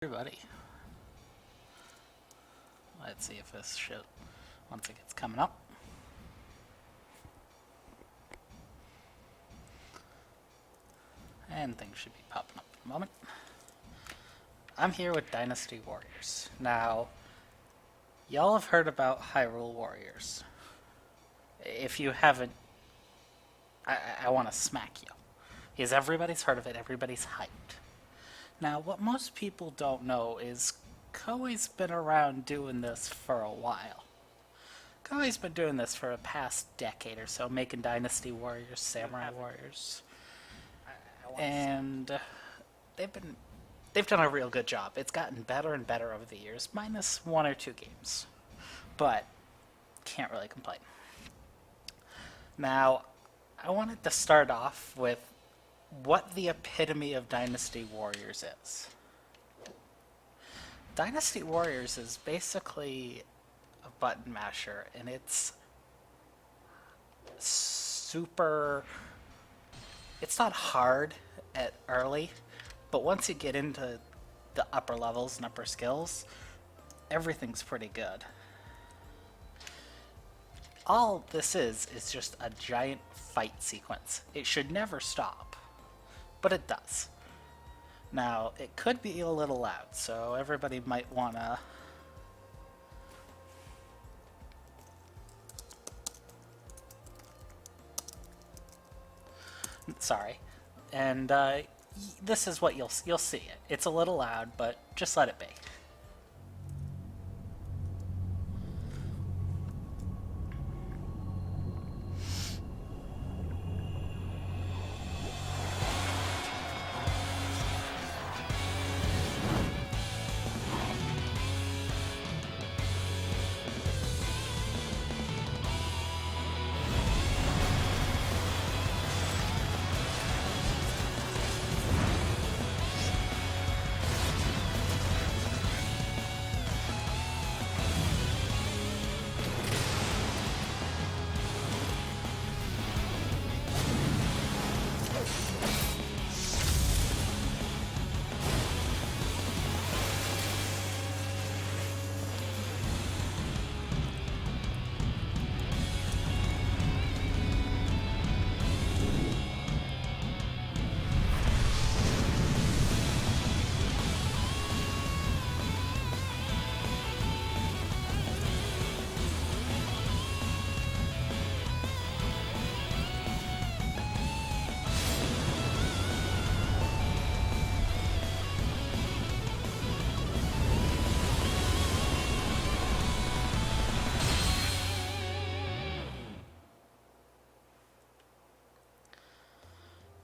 Everybody. Let's see if this shit, once it gets coming up. And things should be popping up in a moment. I'm here with Dynasty Warriors. Now, y'all have heard about Hyrule Warriors. If you haven't, I want to smack you. Because everybody's heard of it, everybody's hyped. Now, what most people don't know is Koei's been around doing this for a while. Koei's been doing this for the past decade or so, making Dynasty Warriors, Samurai Warriors. And they've done a real good job. It's gotten better and better over the years, minus one or two games. But can't really complain. Now, I wanted to start off with what the epitome of Dynasty Warriors is. Dynasty Warriors is basically a button masher, and it's super... It's not hard at early, but once you get into the upper levels and upper skills, everything's pretty good. All this is just a giant fight sequence. It should never stop, but it does. Now, it could be a little loud, so everybody might wanna... Sorry. And this is what you'll see it. It's a little loud, but just let it be.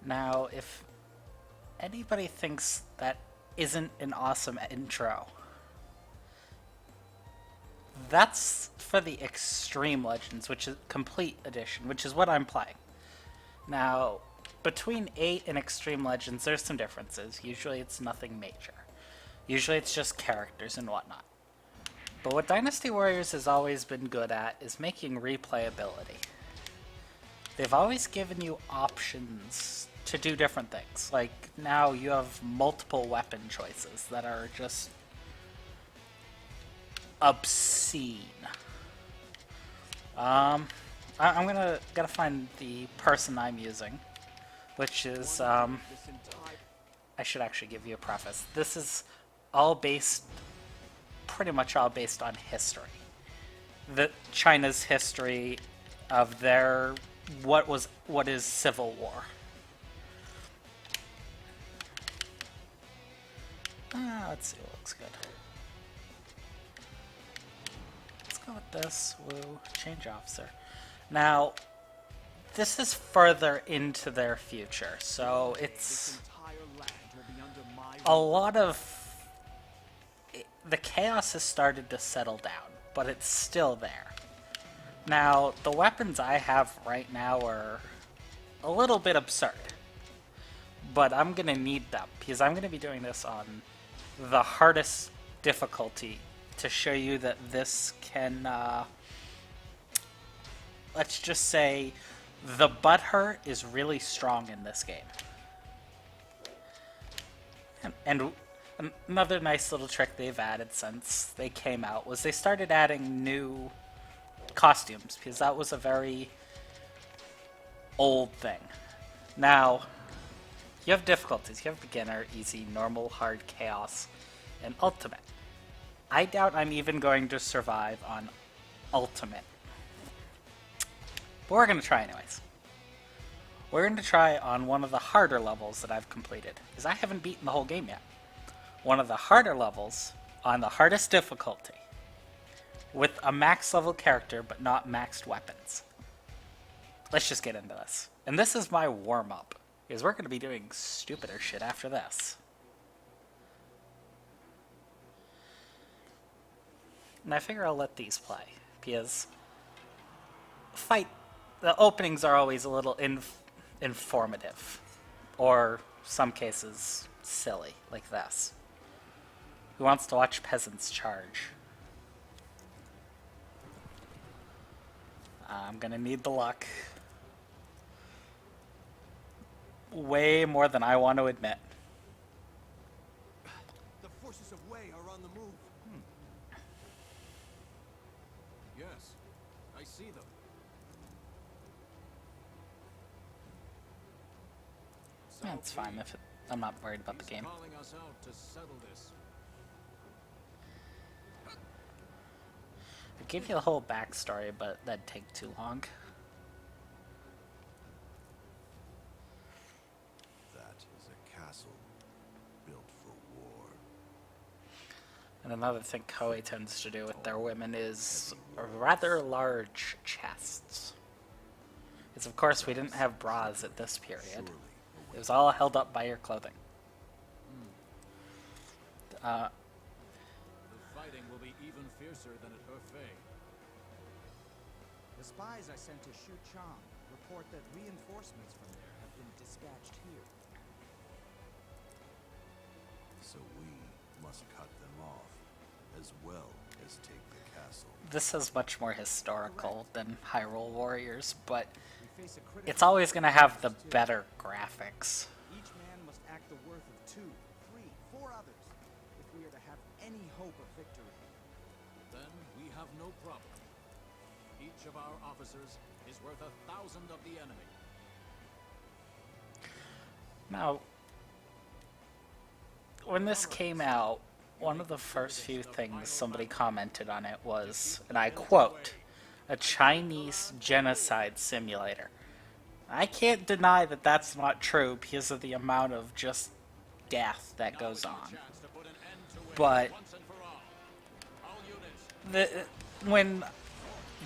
Now, if anybody thinks that isn't an awesome intro, that's for the Extreme Legends, which is Complete Edition, which is what I'm playing. Now, between 8 and Extreme Legends, there's some differences. Usually it's nothing major. Usually it's just characters and whatnot. But what Dynasty Warriors has always been good at is making replayability. They've always given you options to do different things. Like, now you have multiple weapon choices that are just obscene. I'm gotta find the person I'm using, which is, I should actually give you a preface. This is all based, pretty much all based on history. China's history of their what is civil war. Let's see what looks good. Let's go with this. Woo. Change officer. Now, this is further into their future, so it's a lot of... The chaos has started to settle down, but it's still there. Now, the weapons I have right now are a little bit absurd, but I'm going to need them, because I'm going to be doing this on the hardest difficulty to show you that this can, let's just say, the butthurt is really strong in this game. And Another nice little trick they've added since they came out was they started adding new costumes, because that was a very old thing. Now, you have difficulties. You have beginner, easy, normal, hard, chaos, and ultimate. I doubt I'm even going to survive on ultimate. But we're going to try anyways. We're going to try on one of the harder levels that I've completed, because I haven't beaten the whole game yet. One of the harder levels on the hardest difficulty with a max level character but not maxed weapons. Let's just get into this. And this is my warm-up, because we're going to be doing stupider shit after this. And I figure I'll let these play, because the openings are always a little informative, or some cases silly, like this. Who wants to watch peasants charge? I'm gonna need the luck. Way more than I want to admit. The forces of Wei are on the move. Yes, I see them. Yeah, it's fine if I'm not worried about the game. Calling us out to settle this. I'd give you the whole backstory, but that'd take too long. That is a castle built for war. And another thing Koei tends to do with their women is rather large chests. Because of course we didn't have bras at this period. It was all held up by your clothing. The fighting will be even fiercer than at Hefei. The spies I sent to Xuchang report that reinforcements from there have been dispatched here. So we must cut them off, as well as take the castle. This is much more historical than Hyrule Warriors, but We face a critical it's always going to have the better graphics. Each man must act the worth of 2, 3, 4 others if we are to have any hope of victory. Then we have no problem. Each of our officers is worth 1,000 of the enemy. Now, when this came out, one of the first few things somebody commented on it was, and I quote, a Chinese genocide simulator. I can't deny that that's not true because of the amount of just death that goes on. But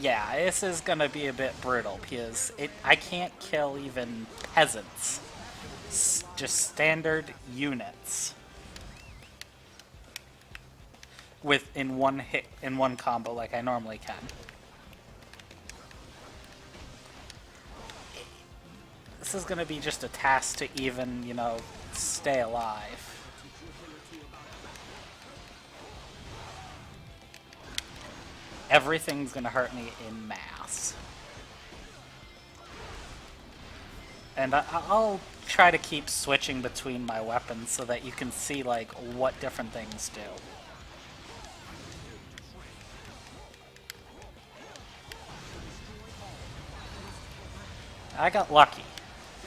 yeah, this is gonna be a bit brutal because I can't kill even peasants. Just standard units in one hit, in one combo like I normally can. This is gonna be just a task to even, stay alive. Everything's gonna hurt me in mass. And I'll try to keep switching between my weapons so that you can see, what different things do. I got lucky.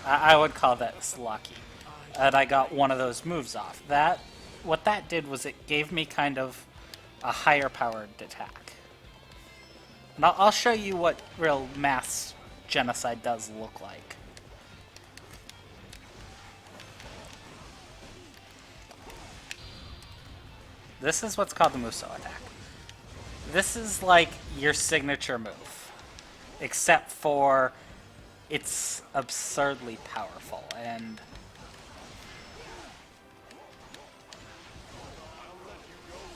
I would call that lucky. And I got one of those moves off. What that did was it gave me kind of a higher powered attack. And I'll show you what real mass genocide does look like. This is what's called the Musou attack. This is like your signature move, except for it's absurdly powerful, and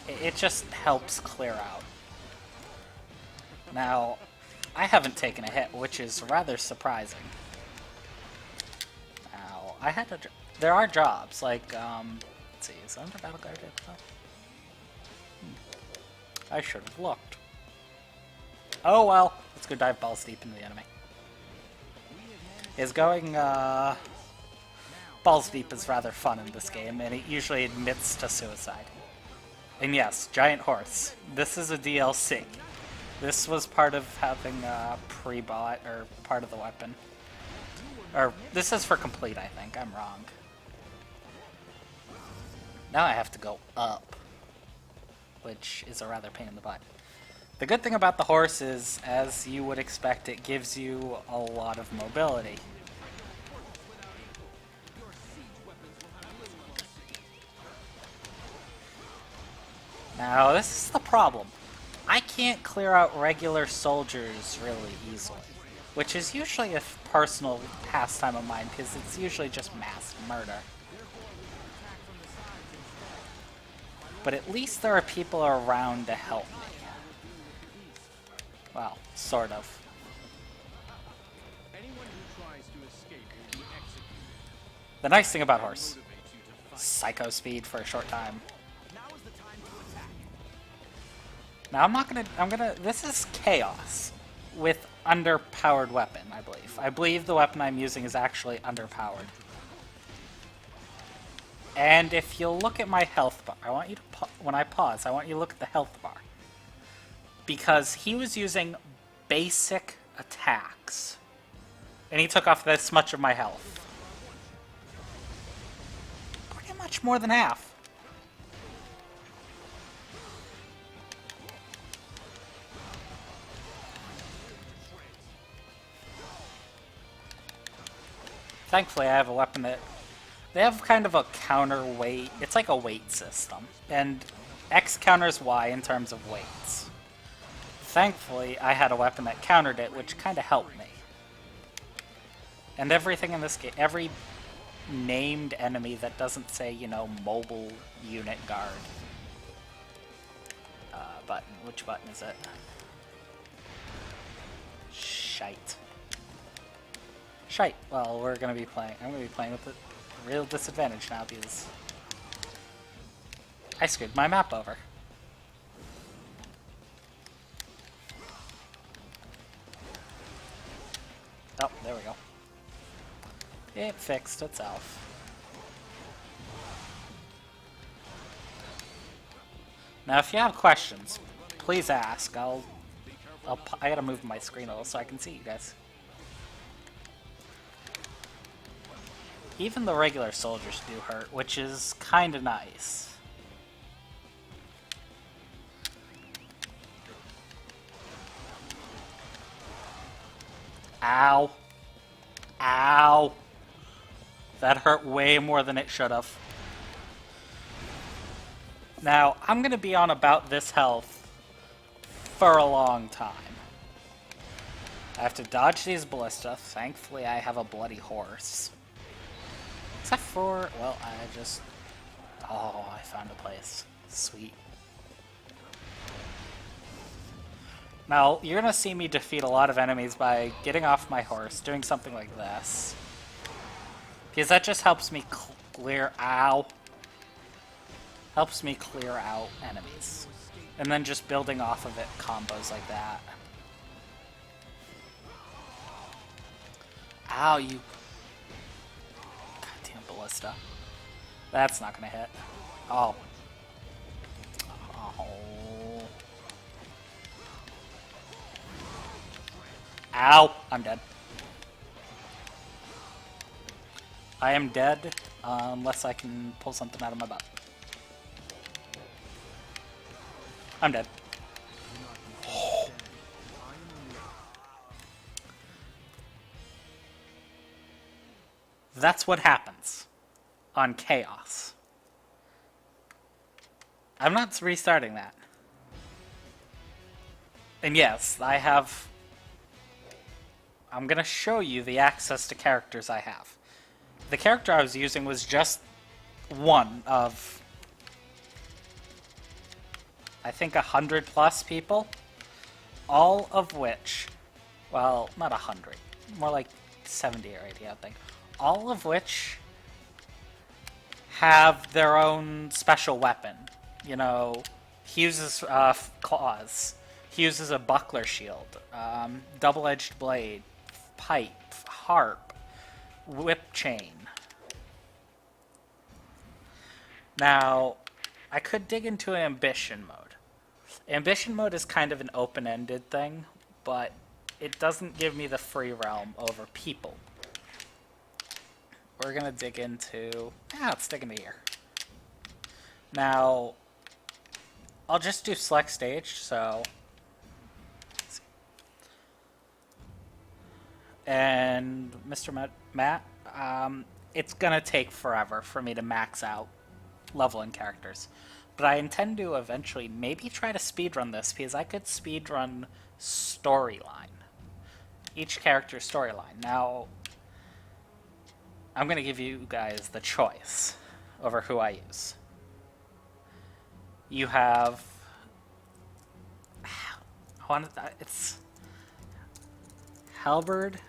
it just helps clear out. Now, I haven't taken a hit, which is rather surprising. Now, there are jobs, let's see, is under battle guard? I should have looked. Oh well, let's go dive balls deep into the enemy. Is going, Balls Deep is rather fun in this game, and it usually admits to suicide. And yes, Giant Horse. This is a DLC. This was part of having pre-bought, or part of the weapon. Or, this is for complete, I think. I'm wrong. Now I have to go up, which is a rather pain in the butt. The good thing about the horse is, as you would expect, it gives you a lot of mobility. Now, this is the problem. I can't clear out regular soldiers really easily, which is usually a personal pastime of mine, because it's usually just mass murder. But at least there are people around to help me. Well, sort of. The nice thing about horse, psycho speed for a short time. Now this is chaos with underpowered weapon, I believe. I believe the weapon I'm using is actually underpowered. And if you'll look at my health bar, I want you to, when I pause, I want you to look at the health bar. Because he was using basic attacks. And he took off this much of my health. Pretty much more than half. Thankfully, I have a weapon that... They have kind of a counter weight. It's like a weight system. And X counters Y in terms of weights. Thankfully, I had a weapon that countered it, which kind of helped me. And everything in this game, every named enemy that doesn't say, you know, mobile unit guard. Button. Which button is it? Shite. Shite. Well, I'm gonna be playing with a real disadvantage now because I screwed my map over. Oh, there we go. It fixed itself. Now, if you have questions, please ask. I gotta move my screen a little so I can see you guys. Even the regular soldiers do hurt, which is kind of nice. Ow. Ow. That hurt way more than it should have. Now, I'm going to be on about this health for a long time. I have to dodge these ballista. Thankfully, I have a bloody horse. Except for, well, oh, I found a place. Sweet. Now, you're going to see me defeat a lot of enemies by getting off my horse, doing something like this. Because that just helps me clear out. Helps me clear out enemies. And then just building off of it, combos like that. Ow, you... Goddamn ballista. That's not gonna hit. Oh. Oh. Ow! I'm dead. I am dead, unless I can pull something out of my butt. I'm dead. That's what happens on Chaos. I'm not restarting that. And yes, I'm gonna show you the access to characters I have. The character I was using was just one of, I think, 100+ people, all of which, well, not 100, more like 70 or 80, I think, all of which have their own special weapon. You know, he uses claws, he uses a buckler shield, double-edged blade, pipe, harp, whip chain, Now, I could dig into ambition mode. Ambition mode is kind of an open-ended thing, but it doesn't give me the free realm over people. We're gonna dig into... let's dig into here. Now, I'll just do select stage, so... And Mr. Matt, it's gonna take forever for me to max out leveling characters. But I intend to eventually maybe try to speedrun this, because I could speedrun storyline. Each character's storyline. Now, I'm gonna give you guys the choice over who I use. You have... it's... halberd,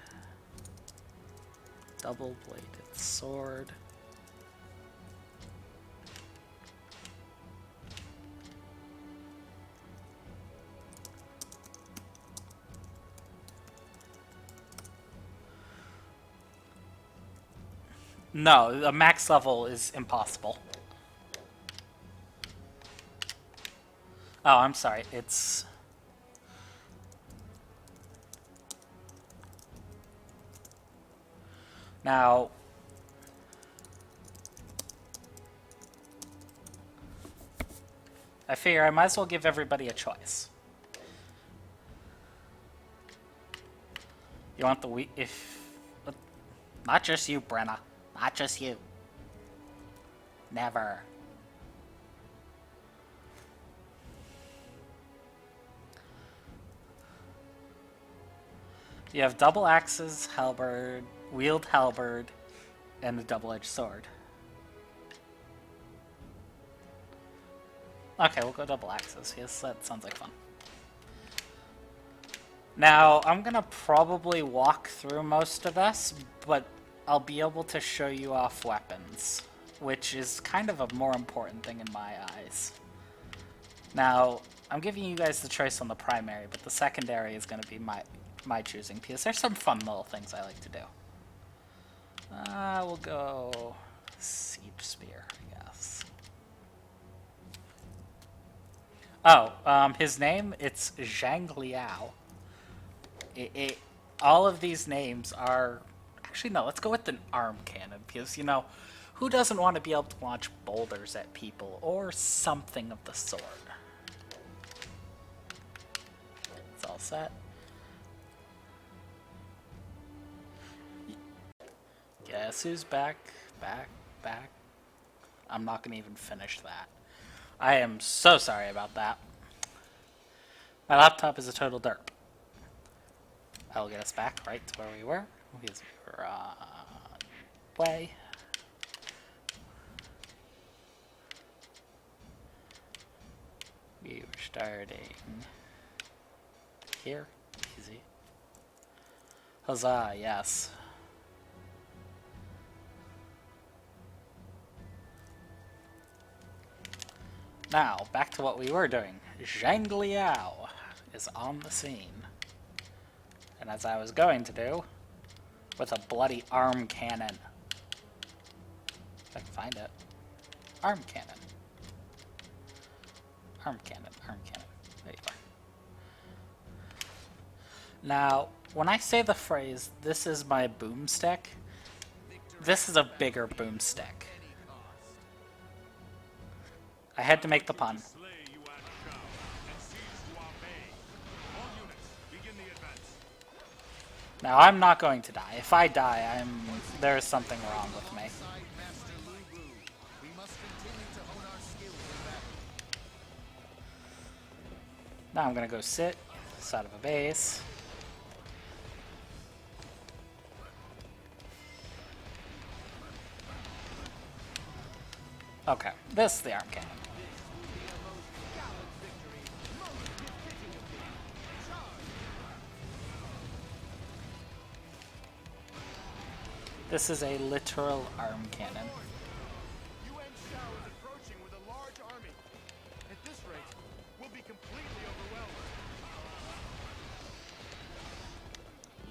double-bladed sword, no, a max level is impossible. Oh, I'm sorry, it's... Now, I figure I might as well give everybody a choice. You want the not just you, Brenna. Not just you. Never. You have double axes, halberd, wield halberd, and a double-edged sword. Okay, we'll go double axes. Yes, that sounds like fun. Now, I'm gonna probably walk through most of this, but I'll be able to show you off weapons, which is kind of a more important thing in my eyes. Now, I'm giving you guys the choice on the primary, but the secondary is gonna be my choosing, because there's some fun little things I like to do. We'll go siege spear, I guess. Oh, his name, it's Zhang Liao. All of these names are... Actually, no, let's go with an arm cannon, because, you know, who doesn't want to be able to launch boulders at people, or something of the sort? It's all set. Guess who's back, back. I'm not going to even finish that. I am so sorry about that. My laptop is a total derp. I will get us back right to where we were. Because we were way. We were starting here. Easy. Huzzah, yes. Now, back to what we were doing. Zhang Liao is on the scene. And as I was going to do, with a bloody arm cannon. If I can find it. Arm cannon. Arm cannon, arm cannon. There you are. Now, when I say the phrase, this is my boomstick, this is a bigger boomstick. I had to make the pun. Now, I'm not going to die. If I die, there's something wrong with me. Now I'm gonna go sit side of a base. Okay, this is the arm cannon. This is a literal arm cannon. UN Shao is approaching with a large army. At this rate, we'll be completely overwhelmed.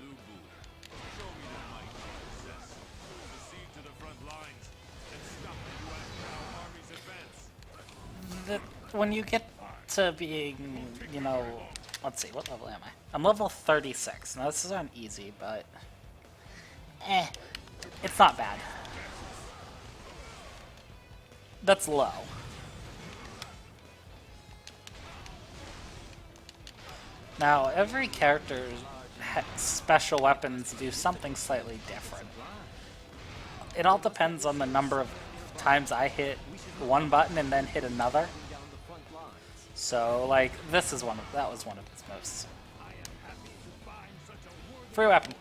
Lu Bu, show me the might you possess. Proceed to the front lines and stop the Yuan Shao army's advance. when you get to being, you know, let's see, what level am I? I'm level 36. Now this is on easy, but it's not bad. That's low. Now, every character's special weapons do something slightly different. It all depends on the number of times I hit one button and then hit another. So, like, that was one of its moves. Free weapon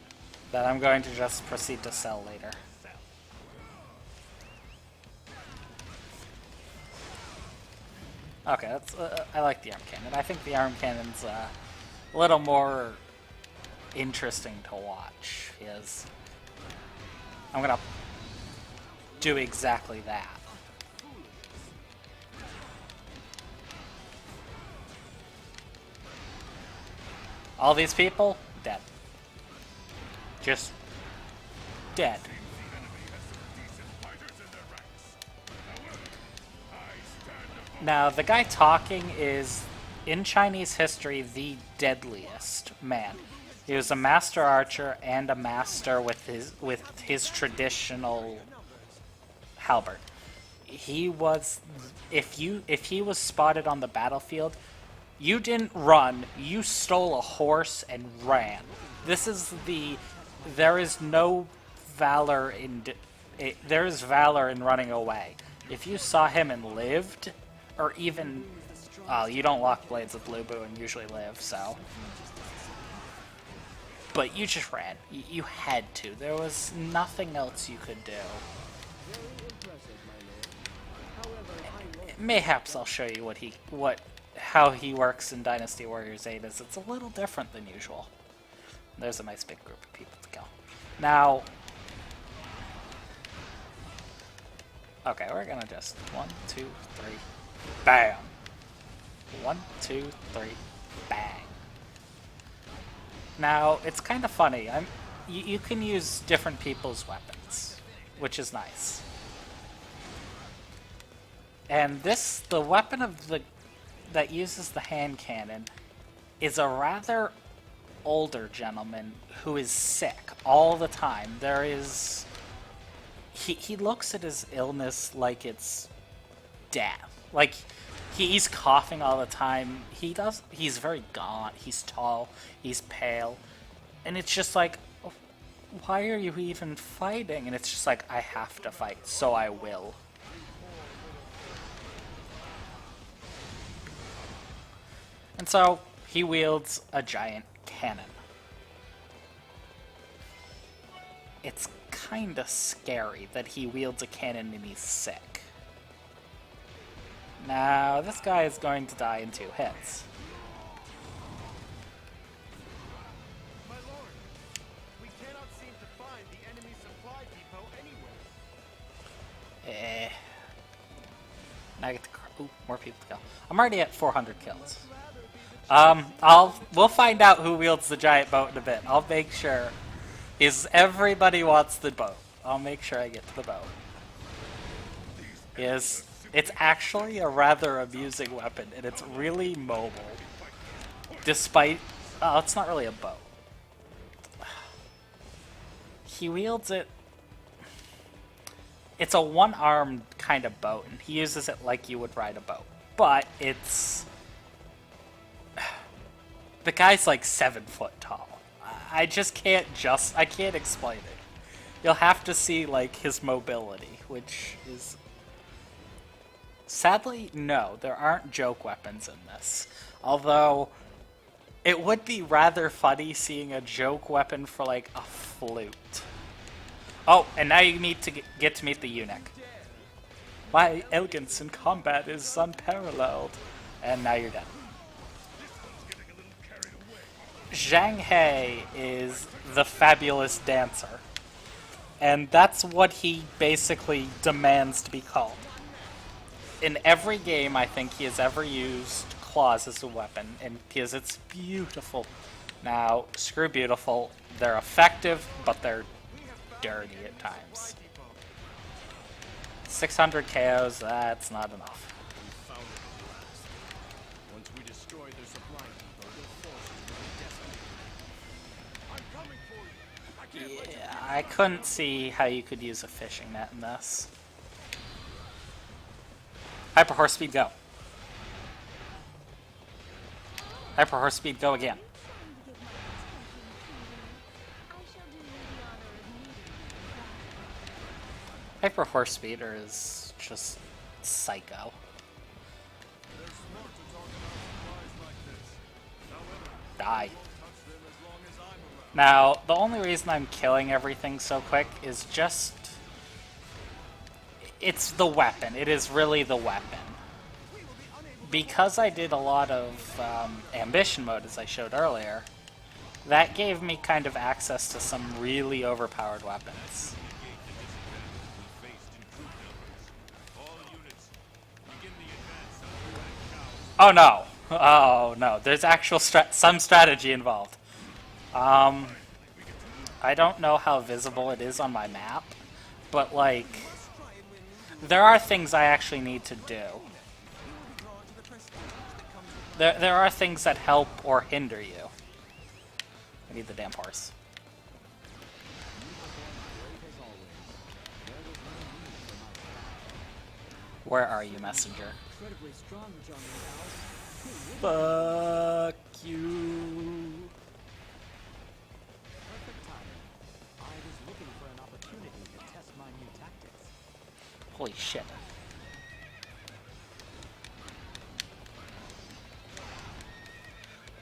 that I'm going to just proceed to sell later. Okay, that's I like the arm cannon. I think the arm cannon's a little more interesting to watch. Is I'm gonna do exactly that. All these people dead. Just dead. Now, the guy talking is, in Chinese history, the deadliest man. He was a master archer and a master with his traditional halberd. He was, if he was spotted on the battlefield, you didn't run, you stole a horse and ran. There is no valor there is valor in running away. If you saw him and lived, or even, you don't lock blades with Lubu and usually live, so. But you just ran. You had to. There was nothing else you could do. Mayhaps I'll show you how he works in Dynasty Warriors 8. It's a little different than usual. There's a nice big group of people to kill. Now, okay, we're gonna just 1, 2, 3, bam. 1, 2, 3, bang. Now, it's kind of funny. You can use different people's weapons, which is nice. And the weapon that uses the hand cannon is a rather older gentleman who is sick all the time. He looks at his illness like it's death. Like, he's coughing all the time. He's very gaunt. He's tall. He's pale. And it's just like, why are you even fighting? And it's just like, I have to fight, so I will. And so, he wields a giant cannon. It's kinda scary that he wields a cannon and he's sick. Now, this guy is going to die in 2 hits. My lord, we cannot seem to find the enemy supply depot anywhere. Now I get to more people to kill. I'm already at 400 kills. We'll find out who wields the giant boat in a bit. I'll make sure. Everybody wants the boat. I'll make sure I get to the boat. It's actually a rather amusing weapon, and it's really mobile. Despite, it's not really a boat. He wields it. It's a one-armed kind of boat, and he uses it like you would ride a boat. But it's... The guy's like 7 foot tall. I can't explain it. You'll have to see, like, his mobility, which is... Sadly, no, there aren't joke weapons in this. Although, it would be rather funny seeing a joke weapon for, like, a flute. Oh, and now you need to get to meet the eunuch. My elegance in combat is unparalleled. And now you're dead. Zhang He is the fabulous dancer. And that's what he basically demands to be called. In every game I think he has ever used claws as a weapon, and because it's beautiful. Now, screw beautiful. They're effective, but they're dirty at times. 600 KOs, that's not enough. Yeah, I couldn't see how you could use a fishing net in this. Hyper Horse Speed, go. Hyper Horse Speed, go again. Hyper Horse Speeder is just psycho. Die. Now, the only reason I'm killing everything so quick is just... It's the weapon. It is really the weapon. Because I did a lot of ambition mode, as I showed earlier, that gave me kind of access to some really overpowered weapons. Oh no! Oh no, there's actual some strategy involved. I don't know how visible it is on my map, but like, there are things I actually need to do. There are things that help or hinder you. I need the damn horse. Where are you, messenger? Fuck you. Holy shit.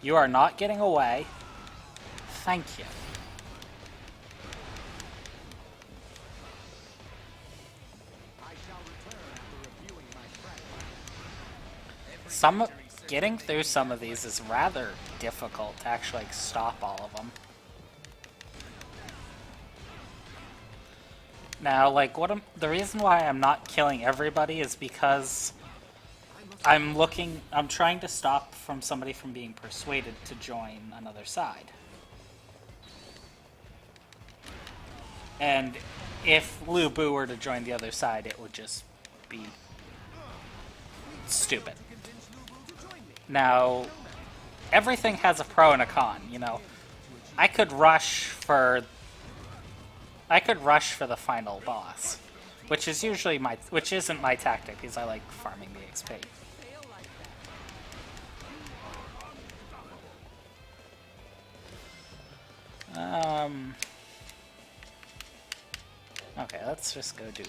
You are not getting away. Thank you. Getting through some of these is rather difficult to actually like, stop all of them. Now, like, the reason why I'm not killing everybody is because I'm trying to stop somebody from being persuaded to join another side. And if Lu Bu were to join the other side, it would just be stupid. Now, everything has a pro and a con, you know. I could rush for the final boss, which isn't my tactic because I like farming the XP. Okay, let's just go do.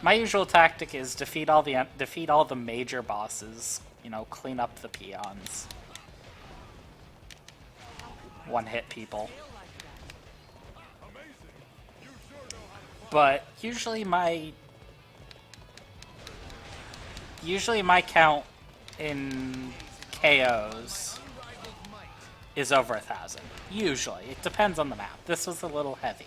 My usual tactic is defeat all the major bosses. You know, clean up the peons. One-hit people. But usually my count in KOs is over 1,000. Usually. It depends on the map. This was a little heavy.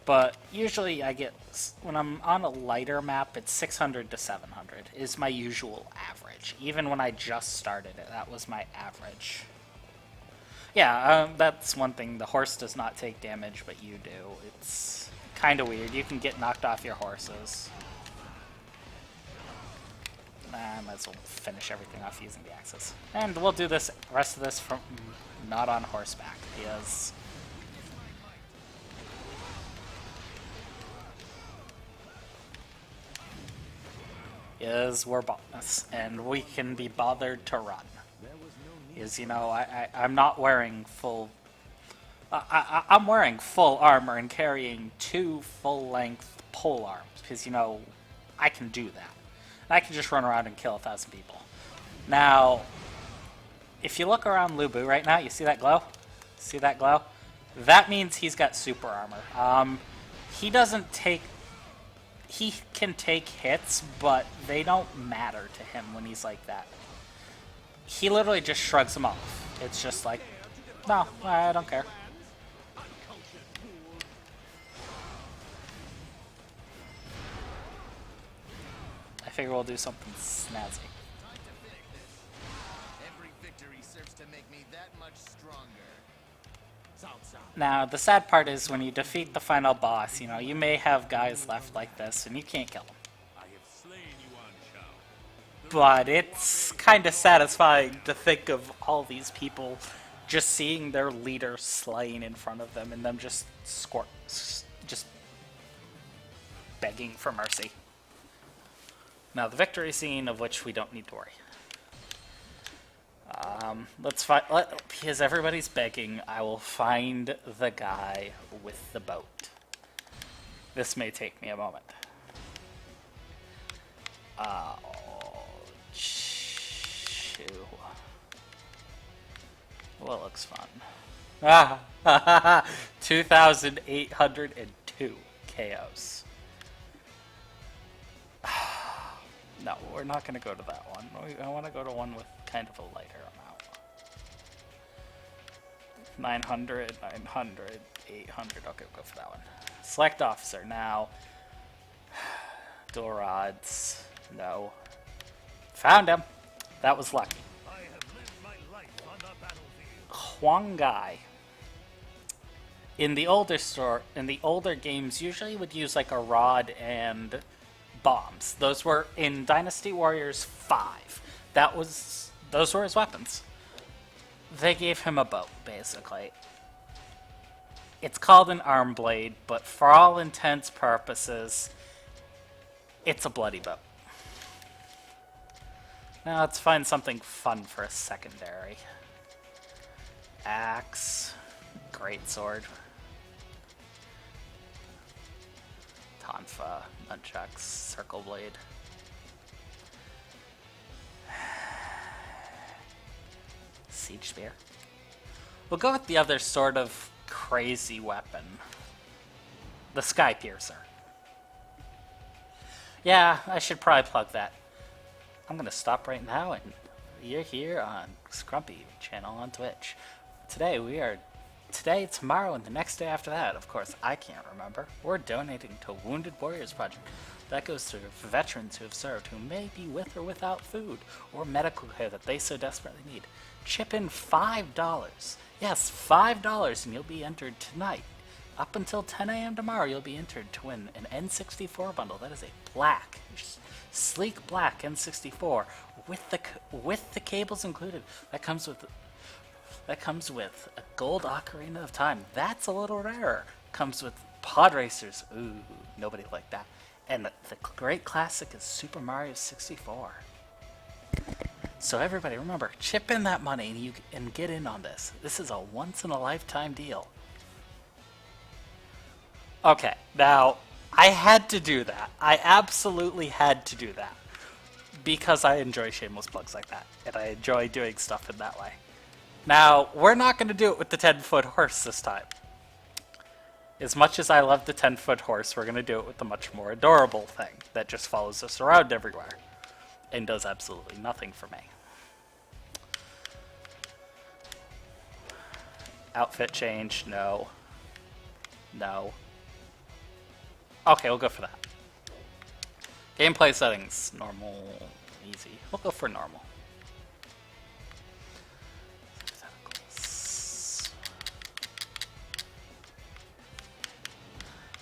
But usually I get, when I'm on a lighter map, it's 600 to 700 is my usual average. Even when I just started it, that was my average. Yeah, that's one thing. The horse does not take damage, but you do. It's kind of weird. You can get knocked off your horses. I might as well finish everything off using the axes. And we'll do this rest of this from not on horseback, because we're boss, and we can be bothered to run. You know, I'm not wearing full... I'm wearing full armor and carrying 2 full-length pole arms, because, you know, I can do that. I can just run around and kill 1,000 people. Now, if you look around Lu Bu right now, you see that glow? See that glow? That means he's got super armor. He doesn't take... He can take hits, but they don't matter to him when he's like that. He literally just shrugs them off. It's just like, no, I don't care. I figure we'll do something snazzy. Every victory serves to make me that much stronger. Now, the sad part is when you defeat the final boss, you know, you may have guys left like this, and you can't kill them. But it's kind of satisfying to think of all these people just seeing their leader slain in front of them and them just just begging for mercy. Now the victory scene, of which we don't need to worry. Let's find. Because everybody's begging, I will find the guy with the boat. This may take me a moment. Shoo. Well, looks fun. 2,802 KOs. No, we're not going to go to that one. I want to go to one with kind of a lighter amount. 900, 900, 800. Okay, we'll go for that one. Select officer. Now, dual rods. No. Found him. That was lucky. I have lived my life on the battlefield. Huang Gai. In the older games, usually would use like a rod and bombs. Those were in Dynasty Warriors 5. Those were his weapons. They gave him a boat, basically. It's called an arm blade, but for all intents purposes, it's a bloody boat. Now let's find something fun for a secondary. Axe, greatsword, tonfa, nunchucks, circle blade. Siege spear. We'll go with the other sort of crazy weapon. The sky piercer. Yeah, I should probably plug that. I'm gonna stop right now, and you're here on Scrumpy channel on Twitch. Today, tomorrow, and the next day after that, of course, I can't remember. We're donating to Wounded Warriors Project. That goes to veterans who have served, who may be with or without food or medical care that they so desperately need. Chip in $5. Yes, $5, and you'll be entered tonight. Up until 10 a.m. tomorrow, you'll be entered to win an N64 bundle. That is a black, sleek black N64 with the cables included. That comes with a gold Ocarina of Time. That's a little rarer. Comes with pod racers. Ooh, nobody liked that. And the great classic is Super Mario 64. So everybody, remember, chip in that money and get in on this. This is a once-in-a-lifetime deal. Okay, now, I had to do that. I absolutely had to do that. Because I enjoy shameless plugs like that. And I enjoy doing stuff in that way. Now, we're not going to do it with the 10-foot horse this time. As much as I love the 10-foot horse, we're going to do it with the much more adorable thing that just follows us around everywhere and does absolutely nothing for me. Outfit change, no. No. Okay, we'll go for that. Gameplay settings, normal, easy. We'll go for normal.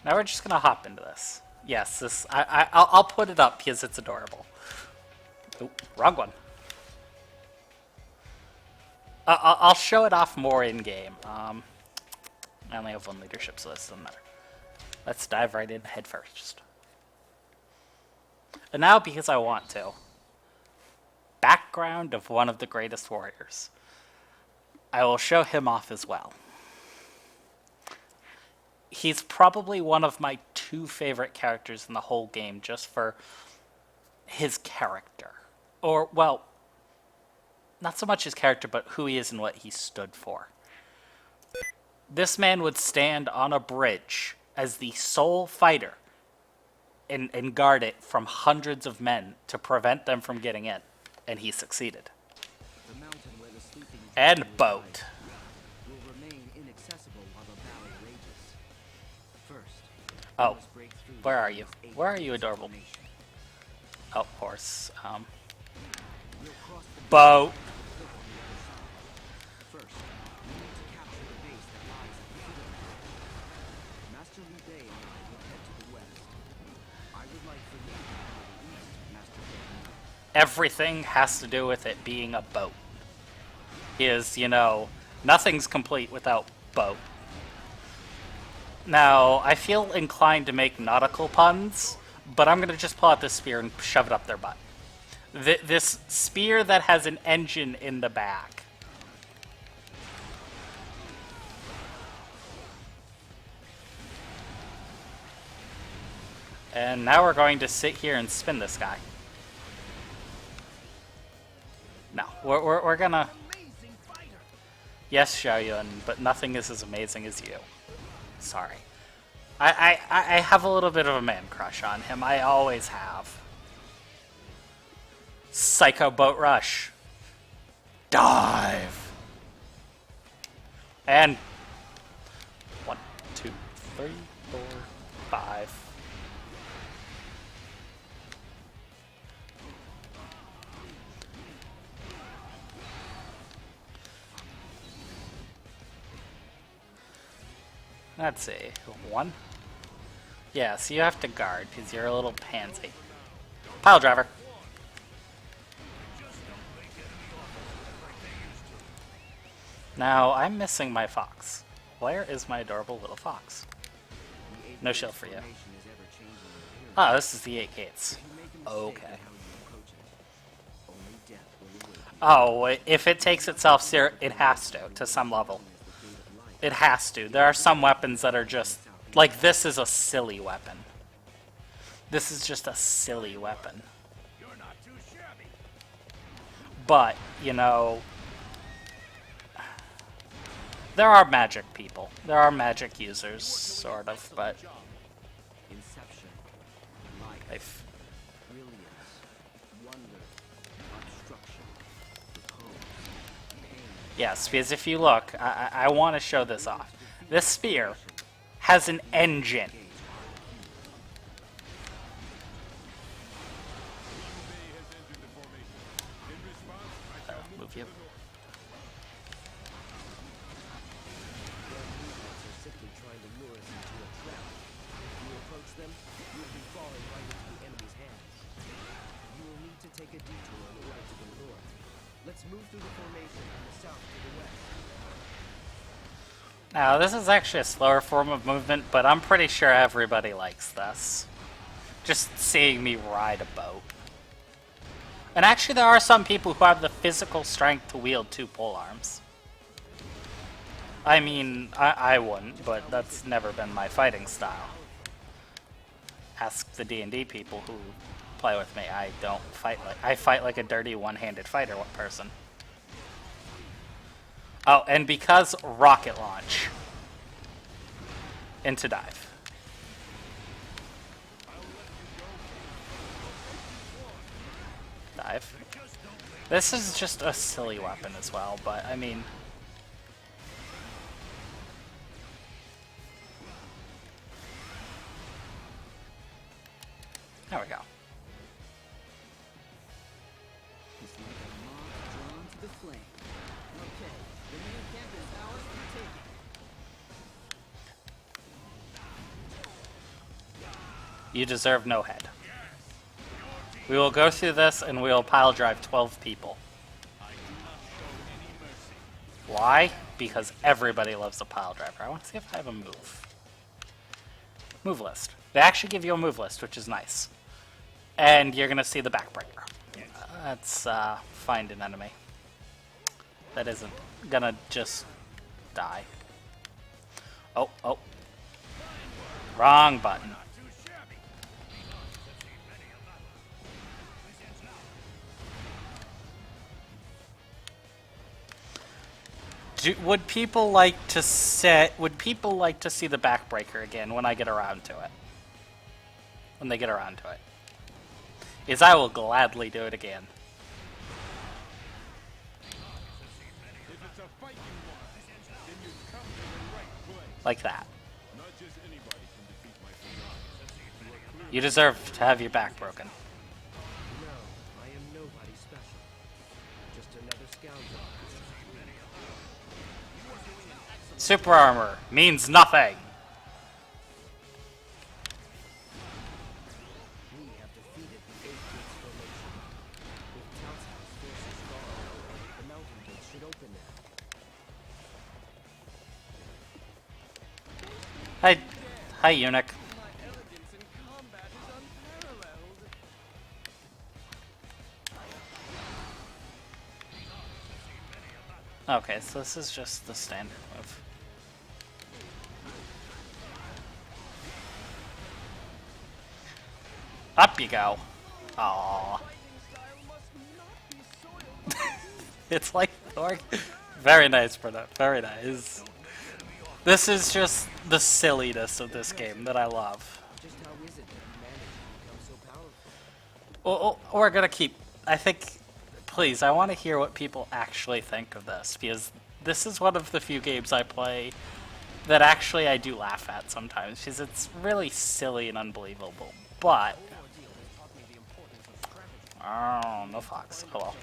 Now we're just gonna hop into this. Yes, this I'll put it up because it's adorable. Oop, wrong one. I'll show it off more in game. I only have one leadership, so this doesn't matter. Let's dive right in head first. And now, because I want to, background of one of the greatest warriors. I will show him off as well. He's probably one of my 2 favorite characters in the whole game, just for his character. Or, well, not so much his character, but who he is and what he stood for. This man would stand on a bridge as the sole fighter and guard it from hundreds of men to prevent them from getting in. And he succeeded. The mountain where the sleeping And boat. will remain inaccessible while the battle rages. First, Oh, we must break through where the are you? enemy's Where are you, ageless adorable? formation. Oh, horse. We'll cross the Boat. cliff on the other side. First, we need to capture the base that lies at the foot of the cliff. Master Liu Bei and I will head to the west. I would like for you to head to the east, Master Bei. Everything has to do with it being a boat. Is, you know, Nothing's complete without boat. Now, I feel inclined to make nautical puns, but I'm going to just pull out this spear and shove it up their butt. This spear that has an engine in the back. And now we're going to sit here and spin this guy. No, we're gonna... Yes, Xiaoyun, but nothing is as amazing as you. Sorry. I have a little bit of a man crush on him. I always have. Psycho Boat Rush. Dive! And... 1, 2, 3, 4, 5... Let's see. 1? Yeah, so you have to guard, because you're a little pansy. Pile driver. Now, I'm missing my fox. Where is my adorable little fox? No shield for you. Ah, this is the 8 gates. Okay. Oh, if it takes itself serious, it has to some level. It has to. There are some weapons that are just... Like, this is a silly weapon. This is just a silly weapon. But, you know... There are magic people. There are magic users, sort of, but... I've... Yes, because if you look, I want to show this off. This spear has an engine. Move you. Let's move through the formation from the south to the west. Now, this is actually a slower form of movement, but I'm pretty sure everybody likes this. Just seeing me ride a boat. And actually, there are some people who have the physical strength to wield 2 polearms. I mean, I wouldn't, but that's never been my fighting style. Ask the D&D people who play with me. I don't fight like... I fight like a dirty one-handed fighter person. Oh, and because rocket launch. Into dive. Dive. This is just a silly weapon as well, but I mean... There we go. You deserve no head. We will go through this and we will pile drive 12 people. Why? Because everybody loves a pile driver. I want to see if I have a move. Move list. They actually give you a move list, which is nice. And you're going to see the backbreaker. Let's find an enemy that isn't going to just die. Oh, oh. Wrong button. Would people like to would people like to see the backbreaker again when I get around to it? When they get around to it. Is I will gladly do it again. Like that. You deserve to have your back broken. No, I am nobody special. Just another scoundrel. Super armor means nothing. We have defeated the 8 gates formation. With Tao Cao's forces gone, the mountain gates should open now. Hi, hi, eunuch. My elegance in combat is unparalleled. Okay, so this is just the standard move. Up you go. Aww. Fighting style must not be soiled. It's like Thor. Very nice, Bruno. Very nice. This is just the silliness of this game that I love. Just how is it that you managed to become so powerful? Well, we're gonna keep. I think. Please, I want to hear what people actually think of this, because this is one of the few games I play that actually I do laugh at sometimes, because it's really silly and unbelievable. But oh, no fox. Oh well.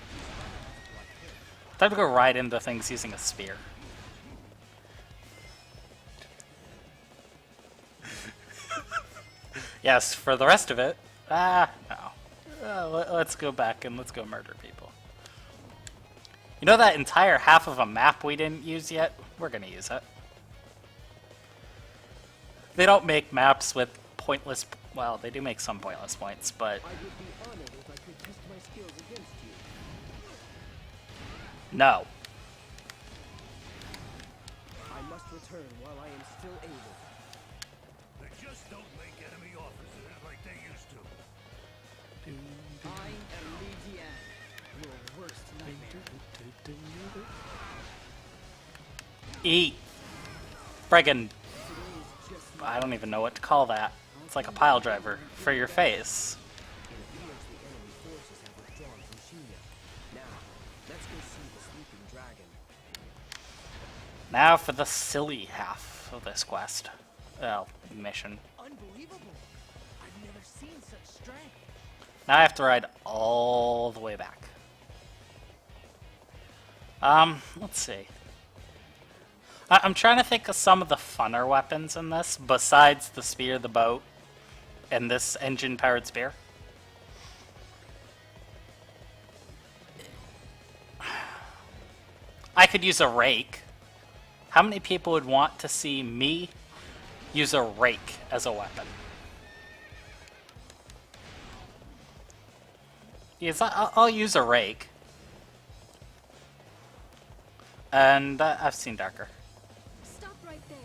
Time to go right into things using a spear. Yes, for the rest of it, no. Let's go back and let's go murder people. You know that entire half of a map we didn't use yet? We're gonna use it. They don't make maps with pointless. Well, they do make some pointless points, but I would be honored if I could test my skills against you. no. I must return while I am still able. They just don't make enemy officers like they used to. I am Li Dian, your worst nightmare. Eat. Friggin'. Today is just I don't even know what to call that. It's like a pile driver for your face. It appears the enemy forces have withdrawn from Shinya. Now, let's go see the sleeping dragon. Now for the silly half of this quest. Well, mission. Unbelievable. I've never seen such strength. Now I have to ride all the way back. Let's see. I'm trying to think of some of the funner weapons in this, besides the spear, the boat, and this engine-powered spear. I could use a rake. How many people would want to see me use a rake as a weapon? Yes, I'll use a rake. And I've seen darker. Stop right there.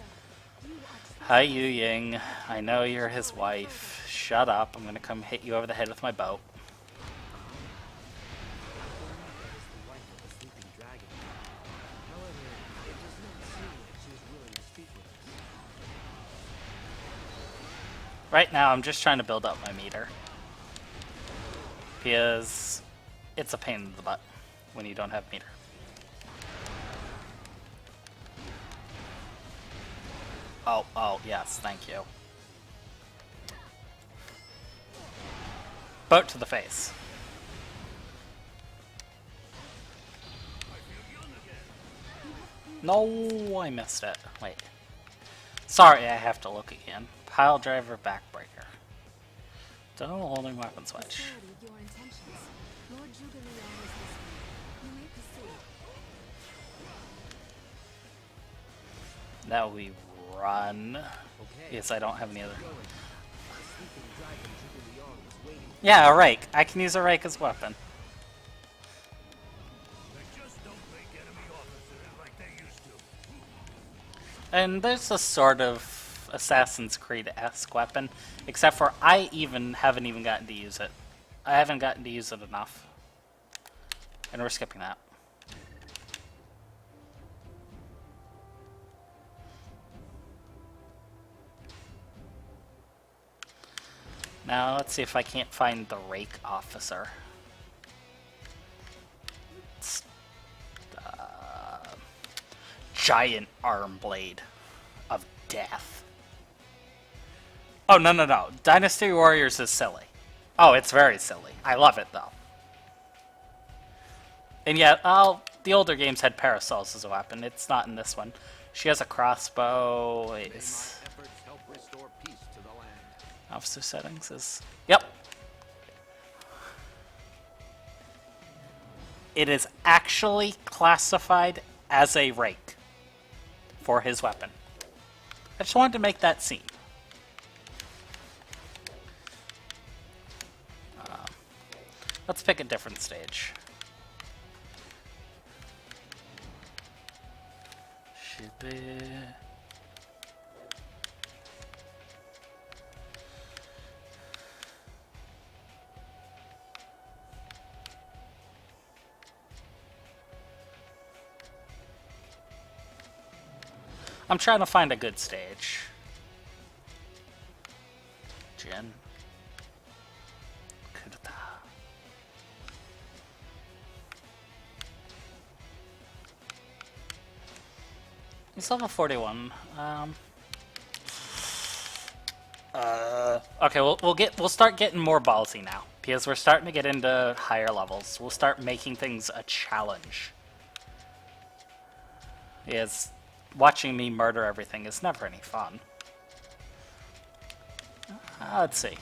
You are Hi, Yu Ying. I know you're his wife. Shut up. I'm gonna come hit you over the head with my boat. That is the wife of the sleeping dragon. However, it does not seem like she is willing to speak with us. Right now, I'm just trying to build up my meter. Because it's a pain in the butt when you don't have meter. Oh, yes, thank you. Boat to the face. No, I missed it. Wait. Sorry, I have to look again. Pile driver backbreaker. Don't holding weapon switch. clarity of your intentions. Lord Jubilee is listening. You may proceed. Now we run. Okay. Yes, I don't have any other. Going. The sleeping dragon Jubilee was waiting. Yeah, a rake. I can use a rake as a weapon. They just don't make enemy officers like they used to. And there's a sort of Assassin's Creed-esque weapon, except for I haven't even gotten to use it. I haven't gotten to use it enough. And we're skipping that. Now let's see if I can't find the rake officer. It's, giant arm blade of death. Oh, no. Dynasty Warriors is silly. Oh, it's very silly. I love it, though. And yet, the older games had parasols as a weapon. It's not in this one. She has a crossbow. May my It's efforts help restore peace to the land. officer settings is... Yep. It is actually classified as a rake for his weapon. I just wanted to make that scene. Let's pick a different stage. Should be... I'm trying to find a good stage. Jin. Kurta. He's level 41. Okay, we'll start getting more ballsy now because we're starting to get into higher levels. We'll start making things a challenge. Yes. Watching me murder everything is never any fun. Let's see.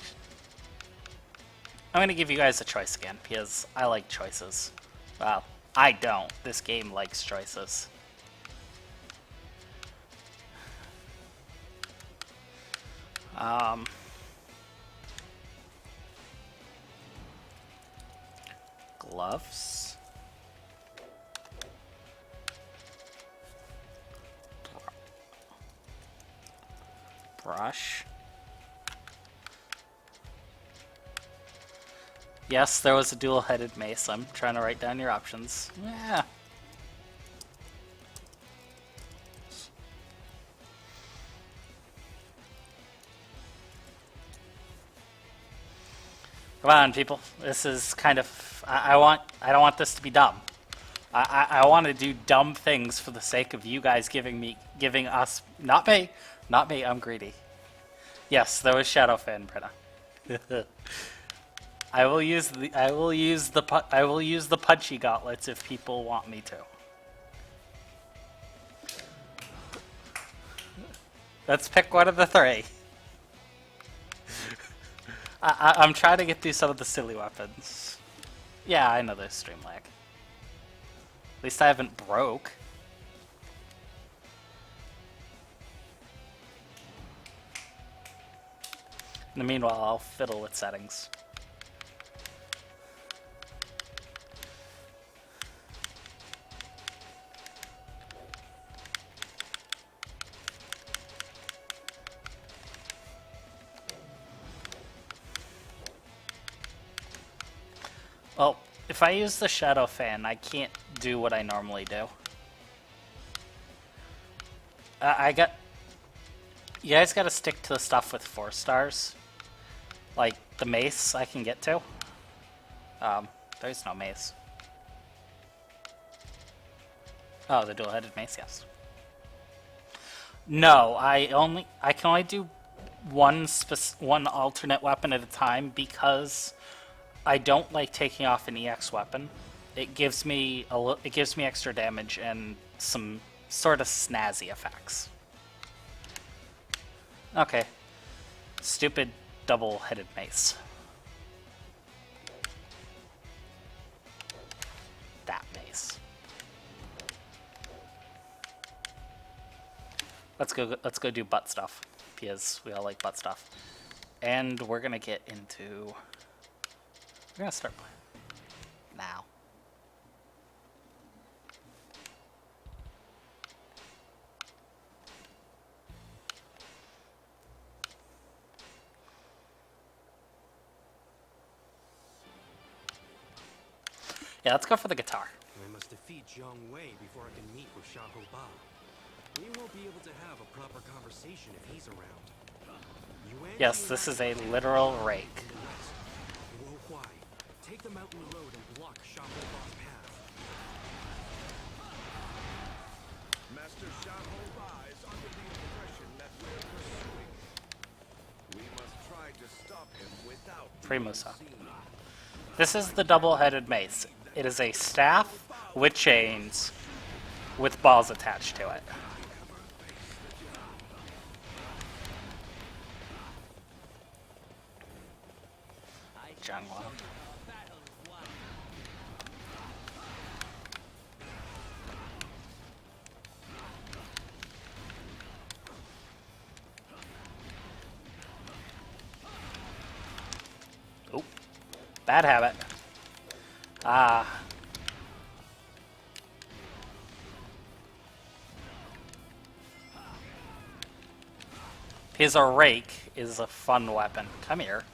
I'm gonna give you guys a choice again, because I like choices. Well, I don't. This game likes choices. Gloves. Brush. Yes, there was a dual-headed mace. I'm trying to write down your options. Yeah. Come on, people. This is kind of... I don't want this to be dumb. I want to do dumb things for the sake of you guys giving us... Not me, I'm greedy. Yes, there was Shadowfan, Brenna. I will use the punchy gauntlets if people want me to. Let's pick one of the three. I'm trying to get through some of the silly weapons. Yeah, I know there's stream lag. At least I haven't broke. In the meanwhile, I'll fiddle with settings. Well, if I use the Shadow Fan, I can't do what I normally do. You guys gotta stick to the stuff with 4 stars. Like, the mace I can get to. There's no mace. Oh, the dual-headed mace, yes. No, I can only do one alternate weapon at a time because I don't like taking off an EX weapon. It gives me extra damage and some sort of snazzy effects. Okay. Stupid double-headed mace. That mace. Let's go do butt stuff because we all like butt stuff. And we're gonna get into. We're gonna start now. Yeah, let's go for the guitar. I must defeat Zhang Wei before I can meet with Xiahou Ba. We won't be able to have a proper conversation if he's around. Yes, this is a literal rake. Wu Huai, take the mountain road and block Xiahou Ba's path. Master Xiahou Ba is under the impression that we're pursuing. We must try to stop him without Primusa. This is the double-headed mace. It is a staff with chains with balls attached to it. Jungle. Bad habit. Ah. His a rake is a fun weapon. Come here.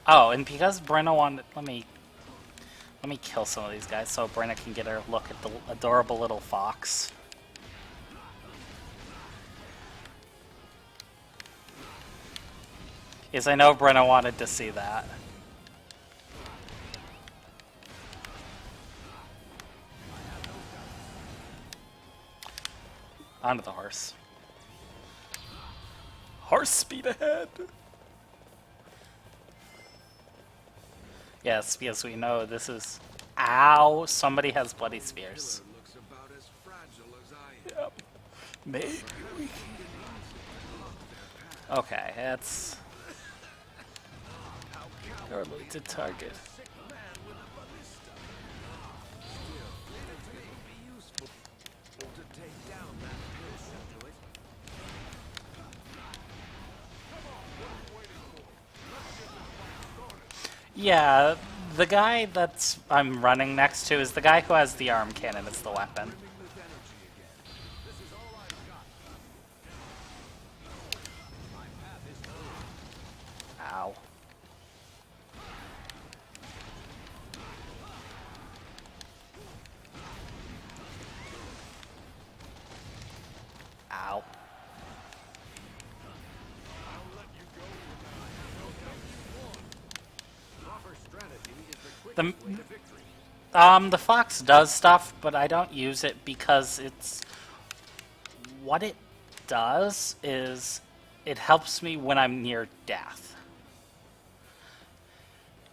Oh, and because Brenna wanted, let me kill some of these guys so Brenna can get a look at the adorable little fox. Yes, I know Brenna wanted to see that. Onto the horse. Horse speed ahead! Yes, because we know this is... Ow! Somebody has bloody spears. Looks about as fragile as I am. Yep. Maybe we can... Okay, that's... Our limited target. Sick man with a ballista. Still, it may be useful to take down that person to it. Yeah, the guy that's I'm running next to is the guy who has the arm cannon as the weapon. Ow. Ow. The fox does stuff, but I don't use it because it's... What it does is it helps me when I'm near death.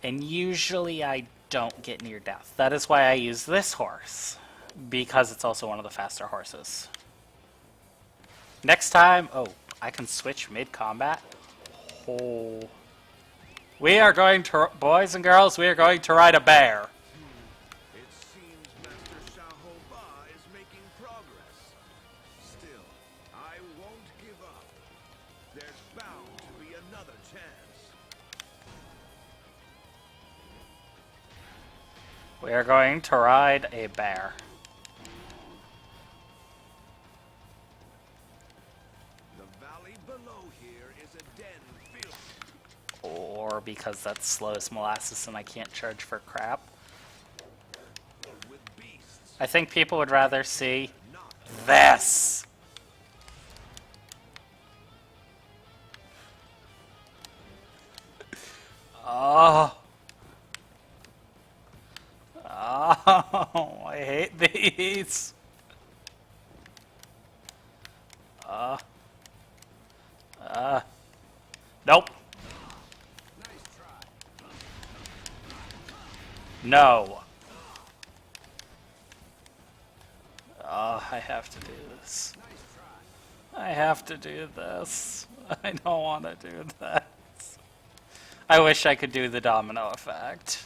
And usually I don't get near death. That is why I use this horse, because it's also one of the faster horses. Next time... Oh, I can switch mid-combat? Oh... We are going to, boys and girls, we are going to ride a bear. It seems Master Shahova is making progress. Still, I won't give up. There's bound to be another chance. We are going to ride a bear. The valley below here is a den filled Or because that's slow as molasses and I can't charge for crap. with beasts. I think people would rather see this. Oh. Oh, I hate these. Nope. No. Oh, I have to do this. I have to do this. I don't want to do this. I wish I could do the domino effect,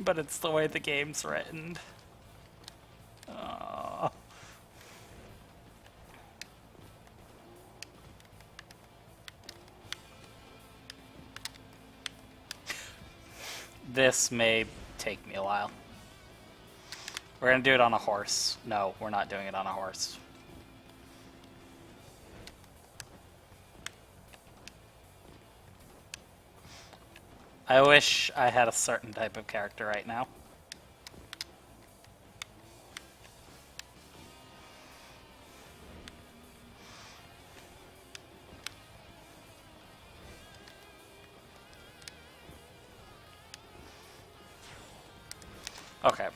but it's the way the game's written. Oh. This may take me a while. We're gonna do it on a horse. No, we're not doing it on a horse. I wish I had a certain type of character right now. Okay.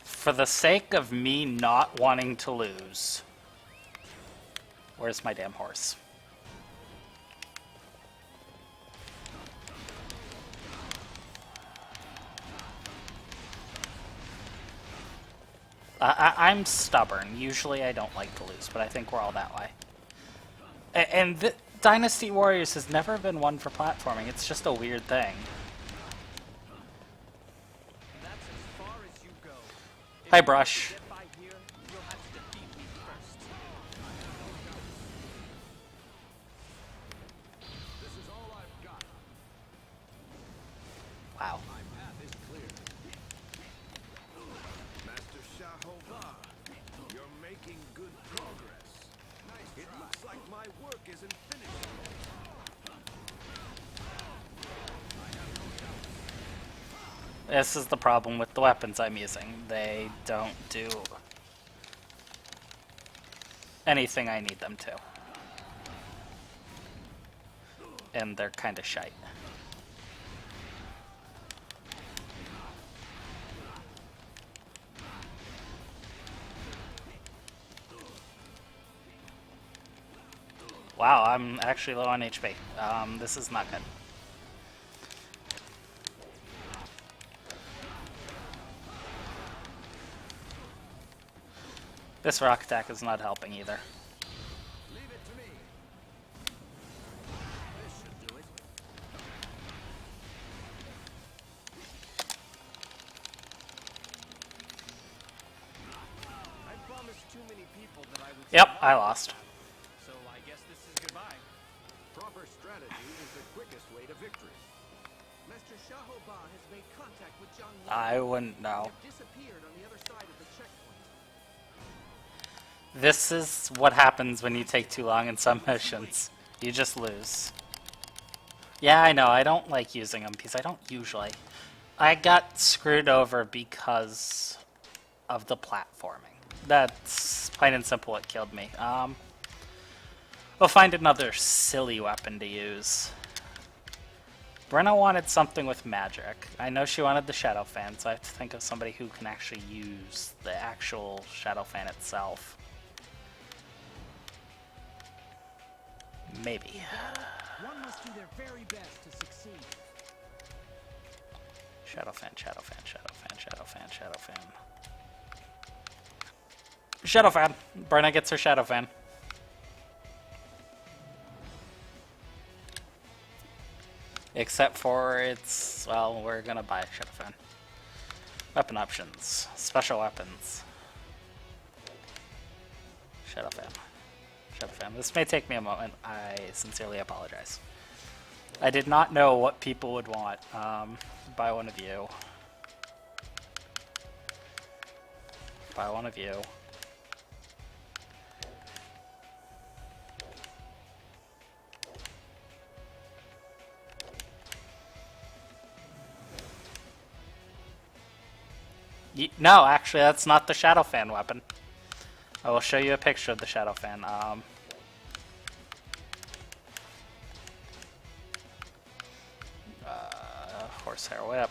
For the sake of me not wanting to lose, where's my damn horse? I'm stubborn. Usually I don't like to lose, but I think we're all that way. And Dynasty Warriors has never been one for platforming. It's just a weird thing. That's as far as you go. Hi, Brush. Get by here, you'll have to defeat me first. making good progress. It looks like my work isn't finished. This is the problem with the weapons I'm using. They don't do anything I need them to. And they're kind of shite. Wow, I'm actually low on HP. This is not good. This rock attack is not helping either. Leave it to me. This should do it. I promised too many people that I would. Yep, I lost. So I guess this is goodbye. Proper strategy is the quickest way to victory. Master Shahoba has made contact with Jiang Li. I wouldn't know. They have disappeared on the other side of the checkpoint. This is what happens when you take too long in some missions. You just lose. Yeah, I know, I don't like using them because I don't usually. I got screwed over because of the platforming. That's plain and simple what killed me. We'll find another silly weapon to use. Brenna wanted something with magic. I know she wanted the Shadow Fan, so I have to think of somebody who can actually use the actual Shadow Fan itself. Maybe. One must do their very best to succeed. Shadow Fan, Shadow Fan, Shadow Fan, Shadow Fan, Shadow Fan. Shadow Fan! Brenna gets her Shadow Fan. Except for it's, well, we're gonna buy a Shadow Fan. Weapon options. Special weapons. Shadow Fan. Shadow Fan. This may take me a moment. I sincerely apologize. I did not know what people would want. Buy one of you. Buy one of you. No, actually, that's not the Shadow Fan weapon. I will show you a picture of the Shadow Fan. Horsehair whip.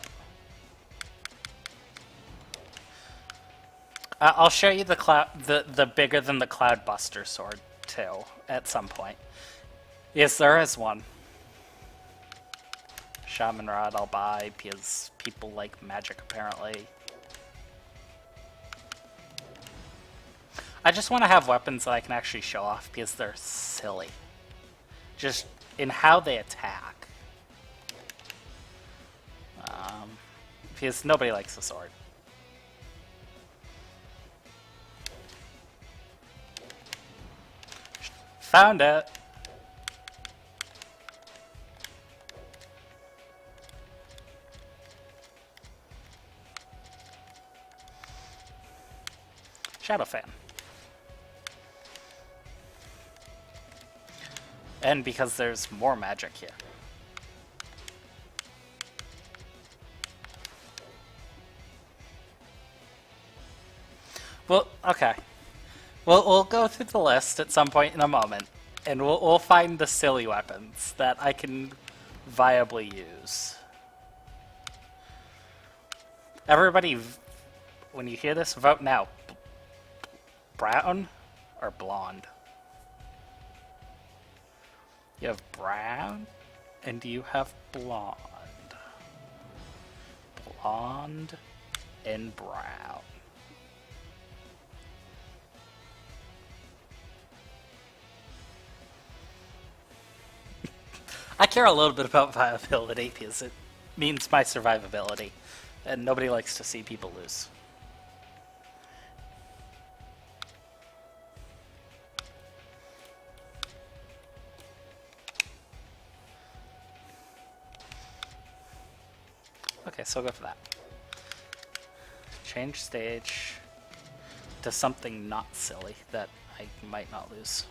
I'll show you the bigger than the Cloudbuster sword too at some point. Yes, there is one. Shaman Rod I'll buy because people like magic apparently. I just want to have weapons that I can actually show off because they're silly. Just in how they attack. Because nobody likes the sword. Found it! Shadow Fan. And because there's more magic here. Well, okay. We'll go through the list at some point in a moment, and we'll find the silly weapons that I can viably use. Everybody, when you hear this, vote now. Brown or blonde? You have brown, and you have blonde. Blonde and brown. I care a little bit about viability because it means my survivability, and nobody likes to see people lose. Okay, so go for that. Change stage. to something not silly that I might not lose.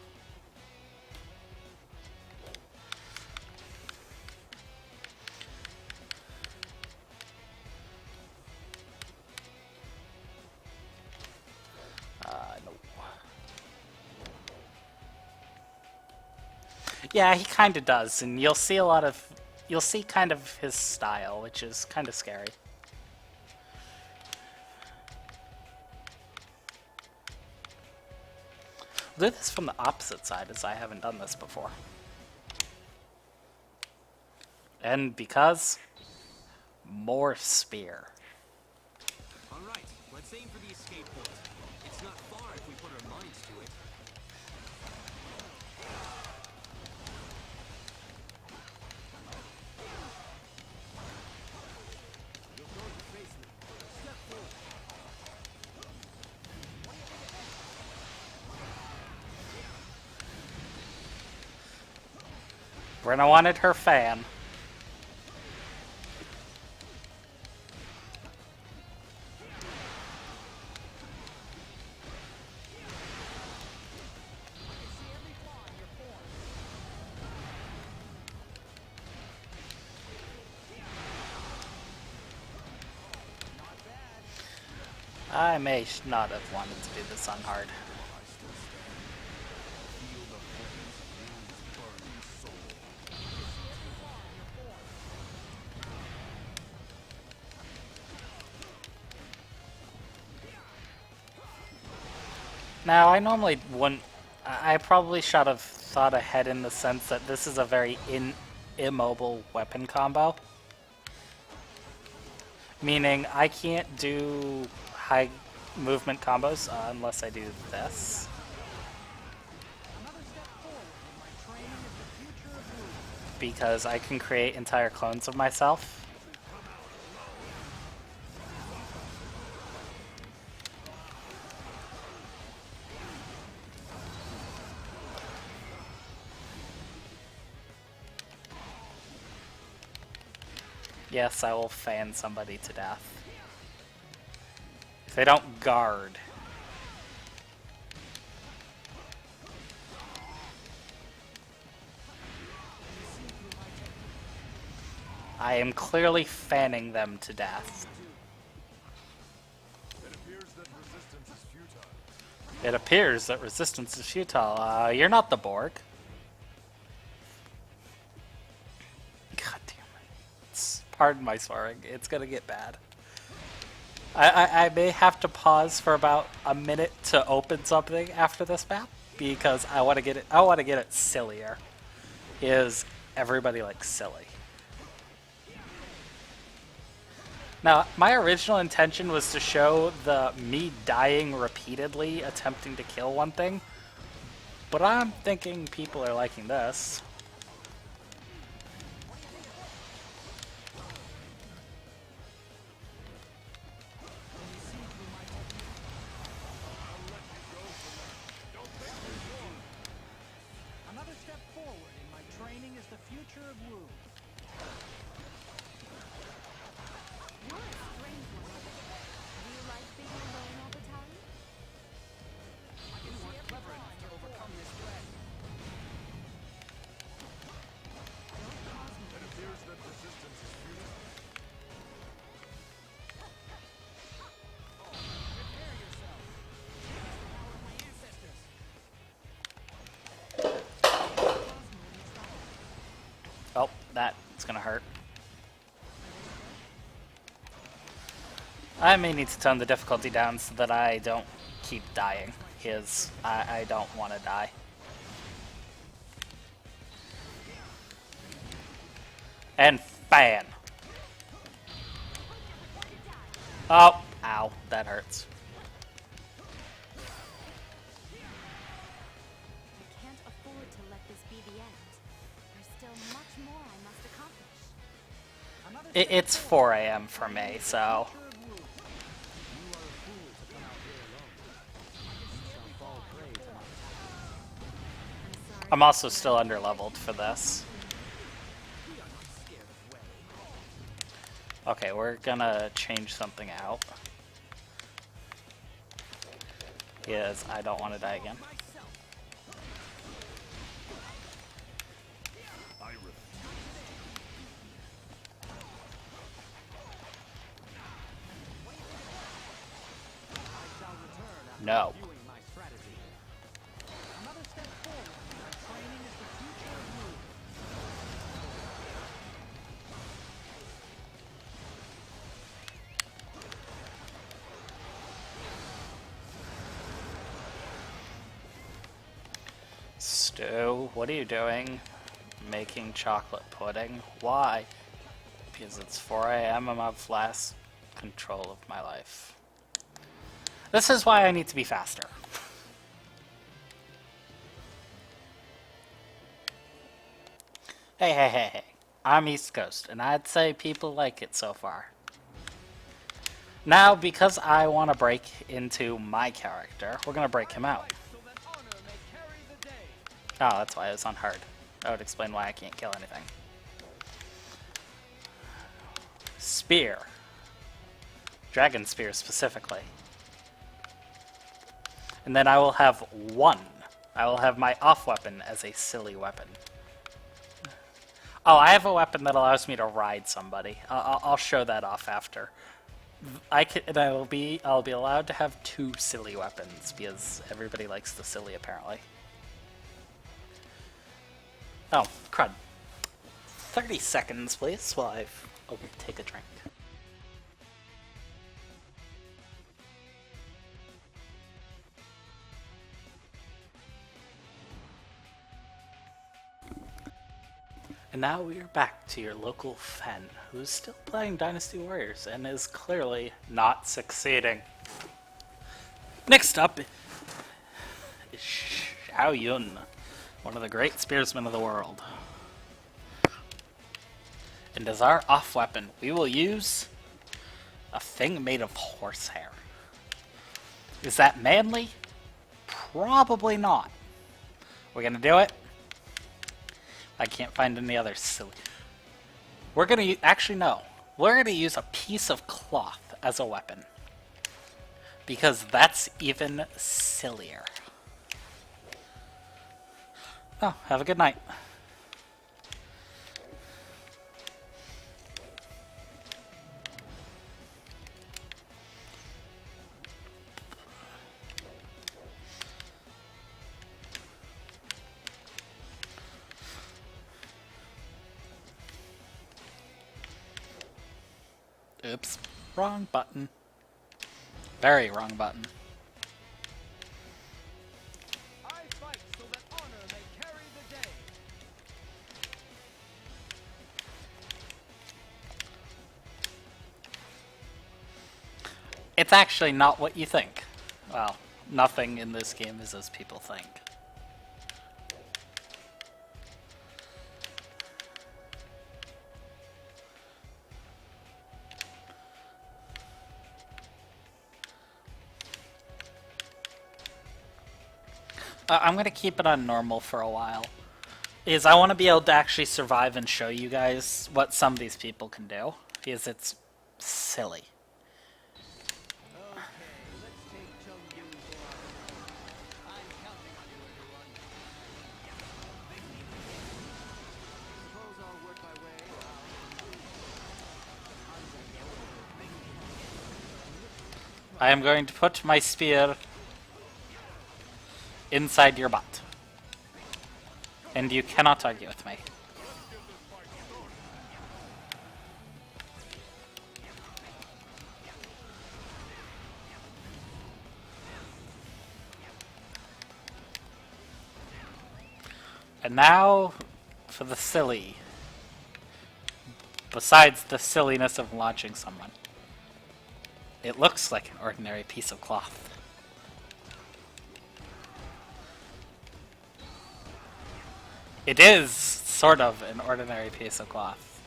No. Yeah, he kind of does, and you'll see kind of his style, which is kind of scary. I'll do this from the opposite side, as I haven't done this before. And because more spear. Alright, let's aim for the escape point. It's not far if we put our minds to it. You're going to face me. Step forward. Brenna wanted her fan. I may not have wanted to do this on hard. Now, I normally wouldn't... I probably should have thought ahead in the sense that this is a very immobile weapon combo. Meaning, I can't do high movement combos unless I do this. Because I can create entire clones of myself. Yes, I will fan somebody to death. If they don't guard. I am clearly fanning them to death. It appears that resistance is futile. You're not the Borg. God damn it. Pardon my swearing. It's gonna get bad. I may have to pause for about a minute to open something after this map because I want to get it sillier. Is everybody like silly? Now, my original intention was to show me dying repeatedly attempting to kill one thing, but I'm thinking people are liking this. Another step forward in my training is the future of Wu. You're a strange one. Do you like being alone all the time? You weren't clever enough to overcome this threat. It appears that resistance is futile. Prepare yourself. Use the power of my ancestors. Oh, that's gonna hurt. I may need to tone the difficulty down so that I don't keep dying. I don't want to die. And fan. Oh, ow, that hurts. I can't afford to let this be the end. There's still much more I must accomplish. It's 4 a.m. for me, so... I'm also still underleveled for this. Okay, we're gonna change something out. Is I don't want to die again. I refuse. I shall return after No. reviewing my strategy. Another step forward. My training is the future of movement. Stu, what are you doing? Making chocolate pudding? Why? Because it's 4 a.m. and I've lost control of my life. This is why I need to be faster. Hey, hey, hey, hey. I'm East Coast, and I'd say people like it so far. Now, because I want to break into my character, we're going to break him out. So that honor may carry the day. Oh, that's why it was on hard. That would explain why I can't kill anything. Spear. Dragon Spear specifically. And then I will have one. I will have my off weapon as a silly weapon. Oh, I have a weapon that allows me to ride somebody. I'll show that off after. I'll be allowed to have 2 silly weapons because everybody likes the silly apparently. Oh, crud. 30 seconds, please, while I'll take a drink. And now we are back to your local Fen, who's still playing Dynasty Warriors and is clearly not succeeding. Next up is Xiao Yun, one of the great spearsmen of the world. And as our off weapon, we will use a thing made of horsehair. Is that manly? Probably not. We're gonna do it. I can't find any other silly. We're gonna actually no. We're gonna use a piece of cloth as a weapon because that's even sillier. Oh, have a good night. Oops, wrong button. Very wrong button. I fight so that honor may carry the day. It's actually not what you think. Well, nothing in this game is as people think. I'm going to keep it on normal for a while. I want to be able to actually survive and show you guys what some of these people can do. Because it's silly. Okay, let's take Chung Yu for our... I'm counting on you, everyone. Suppose I'll work my way out. I am going to put my spear inside your butt. And you cannot argue with me. And now for the silly. Besides the silliness of launching someone. It looks like an ordinary piece of cloth. It is sort of an ordinary piece of cloth.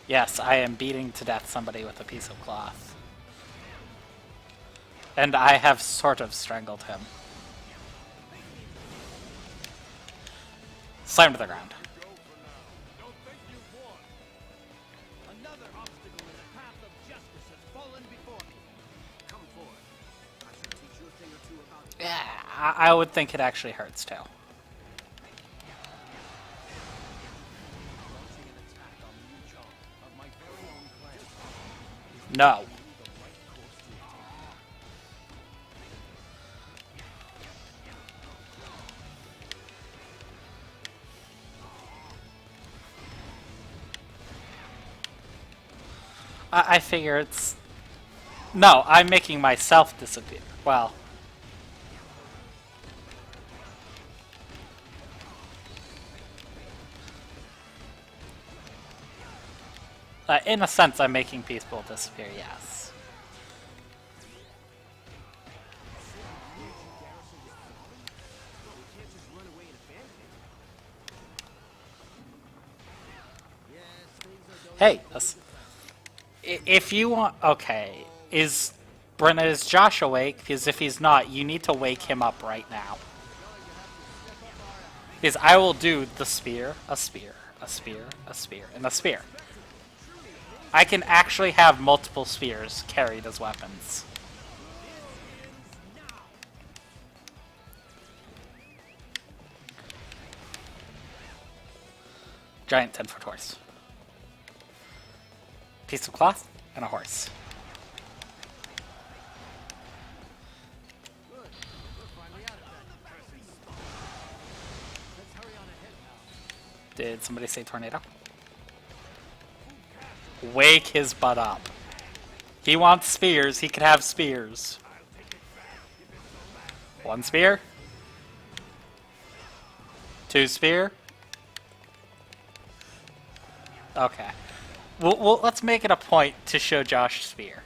Yes, I am beating to death somebody with a piece of cloth. And I have sort of strangled him. Slam to the ground. Go I would think it actually hurts too. Launching an attack on Liu Chong of my very own clan. No. The right course to take. I figure it's... No, I'm making myself disappear. Well... in a sense, I'm making people disappear, yes. Hey, if you want... Okay, is Josh awake? Because if he's not, you need to wake him up right now. Because I will do the spear, a spear, a spear, a spear, and a spear. I can actually have multiple spears carried as weapons. Giant 10-foot horse. Piece of cloth and a horse. Did somebody say tornado? Wake his butt up. He wants spears, he can have spears. One spear. Two spear. Okay. Well, let's make it a point to show Josh spear.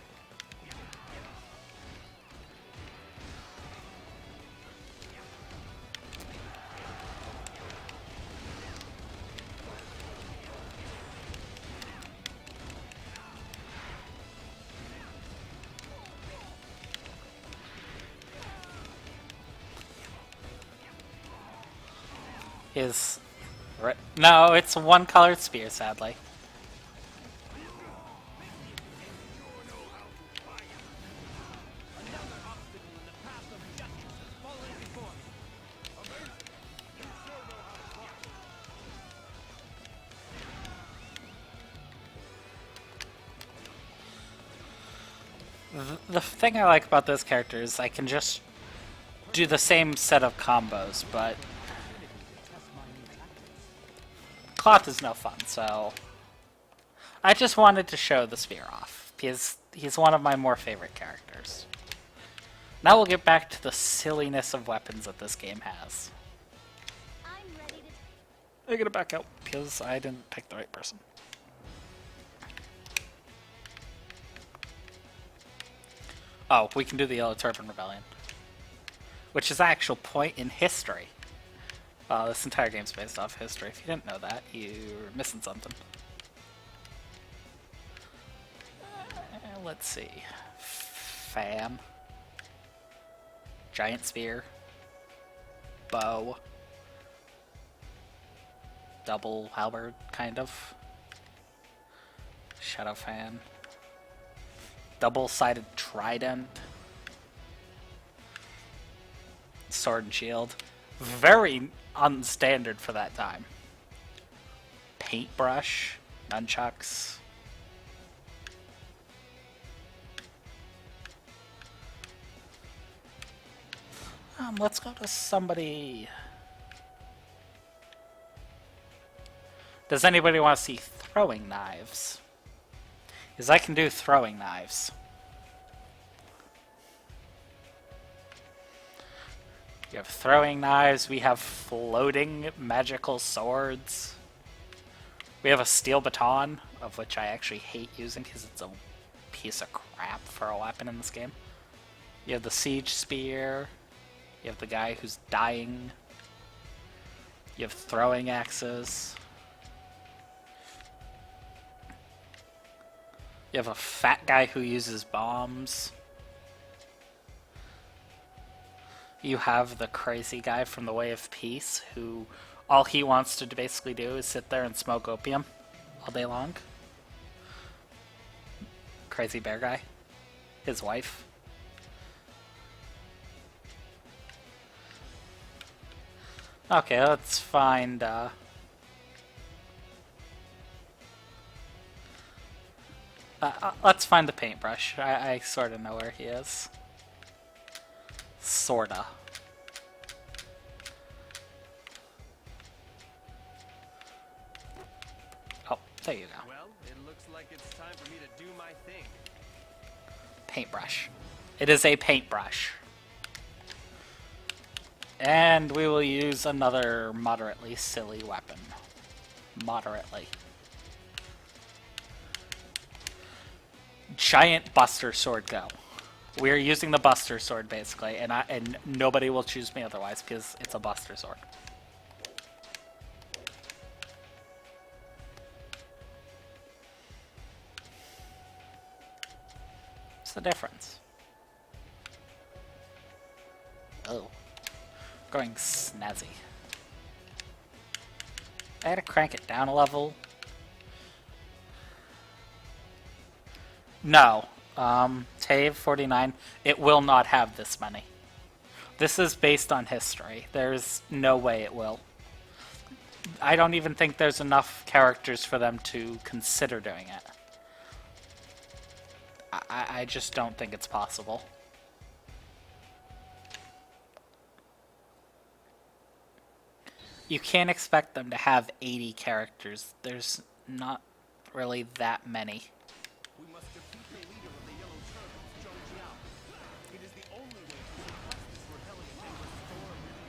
Is... No, it's one colored spear, sadly. The thing I like about this character is I can just do the same set of combos, but cloth is no fun, so I just wanted to show the spear off, because he's one of my more favorite characters. Now we'll get back to the silliness of weapons that this game has. I'm ready to... I'm gonna back out, because I didn't pick the right person. Oh, we can do the Yellow Turban Rebellion, which is an actual point in history. This entire game's based off history. If you didn't know that, you're missing something. Let's see. Fan. Giant spear. Bow. Double halberd, kind of. Shadow fan. Double-sided trident. Sword and shield. Very unstandard for that time. Paintbrush. Nunchucks. Let's go to somebody... Does anybody want to see throwing knives? Because I can do throwing knives. We have throwing knives, we have floating magical swords. We have a steel baton, of which I actually hate using because it's a piece of crap for a weapon in this game. You have the siege spear. You have the guy who's dying. You have throwing axes. You have a fat guy who uses bombs. You have the crazy guy from the Way of Peace who all he wants to basically do is sit there and smoke opium all day long. Crazy bear guy. His wife. Okay, let's find, let's find the paintbrush. I sort of know where he is. Sorta. Oh, there you go. Well, it looks like it's time for me to do my thing. Paintbrush. It is a paintbrush. And we will use another moderately silly weapon. Moderately. Giant Buster Sword go. We are using the Buster Sword basically, and nobody will choose me otherwise because it's a Buster Sword. What's the difference? Oh. Going snazzy. I had to crank it down a level. No. Tave 49, it will not have this many. This is based on history. There's no way it will. I don't even think there's enough characters for them to consider doing it. I just don't think it's possible. You can't expect them to have 80 characters. There's not really that many. We must defeat the leader of the Yellow Turbans, Zhou Jiao. It is the only way to suppress this rebellion and restore peace.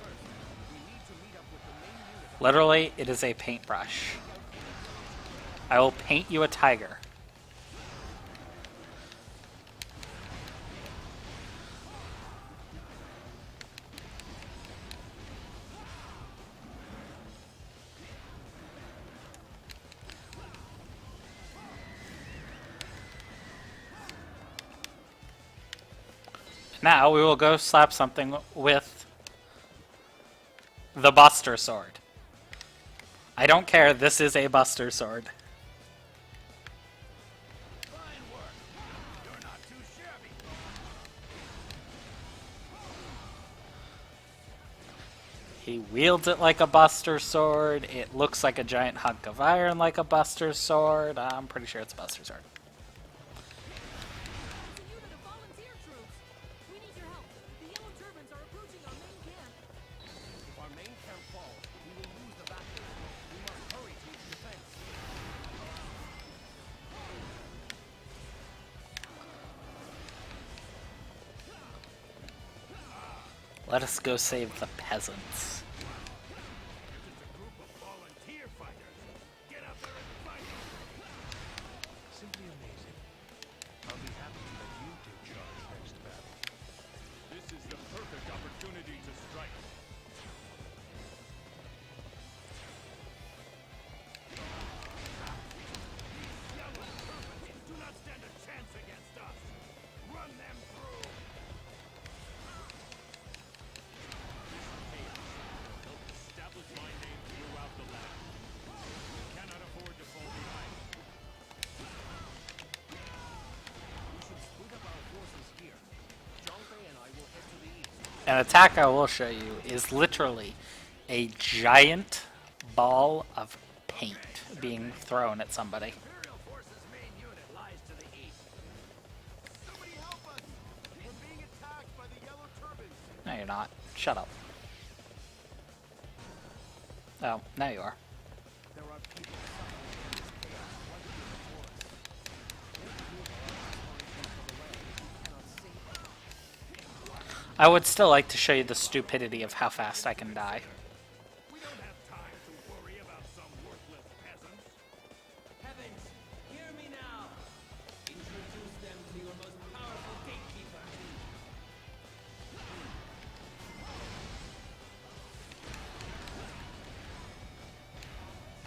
First, we need to meet up with the main unit. Literally, it is a paintbrush. I will paint you a tiger. Now we will go slap something with the Buster Sword. I don't care, this is a Buster Sword. Fine work. You're not too shabby. He wields it like a Buster Sword. It looks like a giant hunk of iron like a Buster Sword. I'm pretty sure it's a Buster Sword. It's a unit of volunteer troops. We need your help. The Yellow Turbans are approaching our main camp. If our main camp falls, we will lose the battle. We must hurry to its defense. Let us go save the peasants. It's a group of volunteer fighters. Get up there and fight. Simply amazing. I'll be happy to let you take charge next battle. This is the perfect opportunity to strike. Yellow Turbans do not stand a chance against us. Run them through. Establish my name throughout the land. We cannot afford to fall behind. We should split up our forces here. Zhongfei and I will head to the east. An attack I will show you is literally a giant ball of paint being thrown at somebody. Imperial Force's main unit lies to the east. Somebody help us. We're being attacked by the Yellow Turbans. No, you're not. Shut up. Oh, now you are. There are people suffering in this chaos right here before us. If we move our armies far enough away, we cannot save them. I would still like to show you the stupidity of how fast I can die. We don't have time to worry about some worthless peasants. Heavens, hear me now! Introduce them to your most powerful gatekeeper.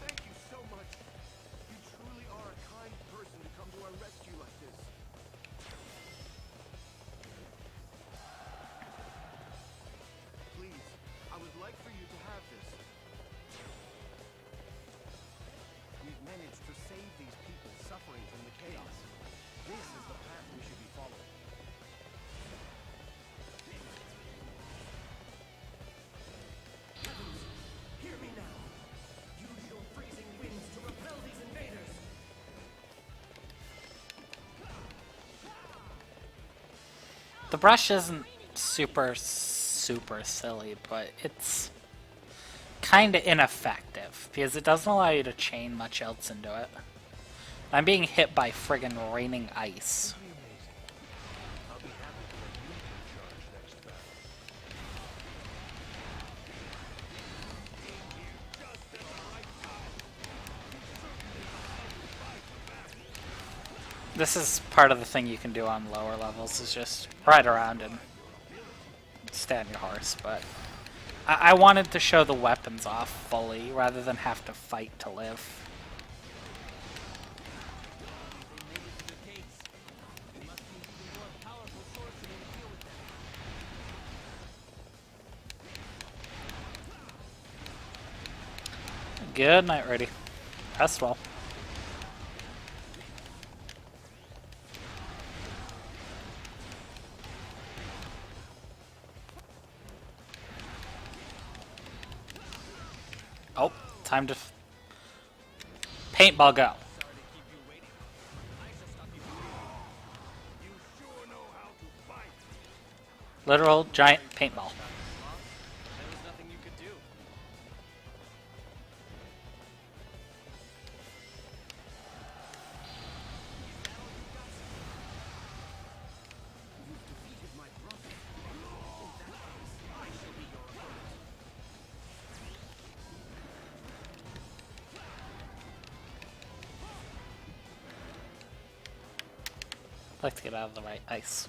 Thank you so much. You truly are a kind person to come to our rescue like this. Please, I would like for you The brush isn't super silly, but it's kind of ineffective because it doesn't allow you to chain much else into it. I'm being hit by friggin' raining ice. This is part of the thing you can do on lower levels, is just ride around and stay on your horse, but I wanted to show the weapons off fully rather than have to fight to live. Good night, ready. Rest well. Oh, time to paintball go. Literal giant paintball. I'd like to get out of the right ice.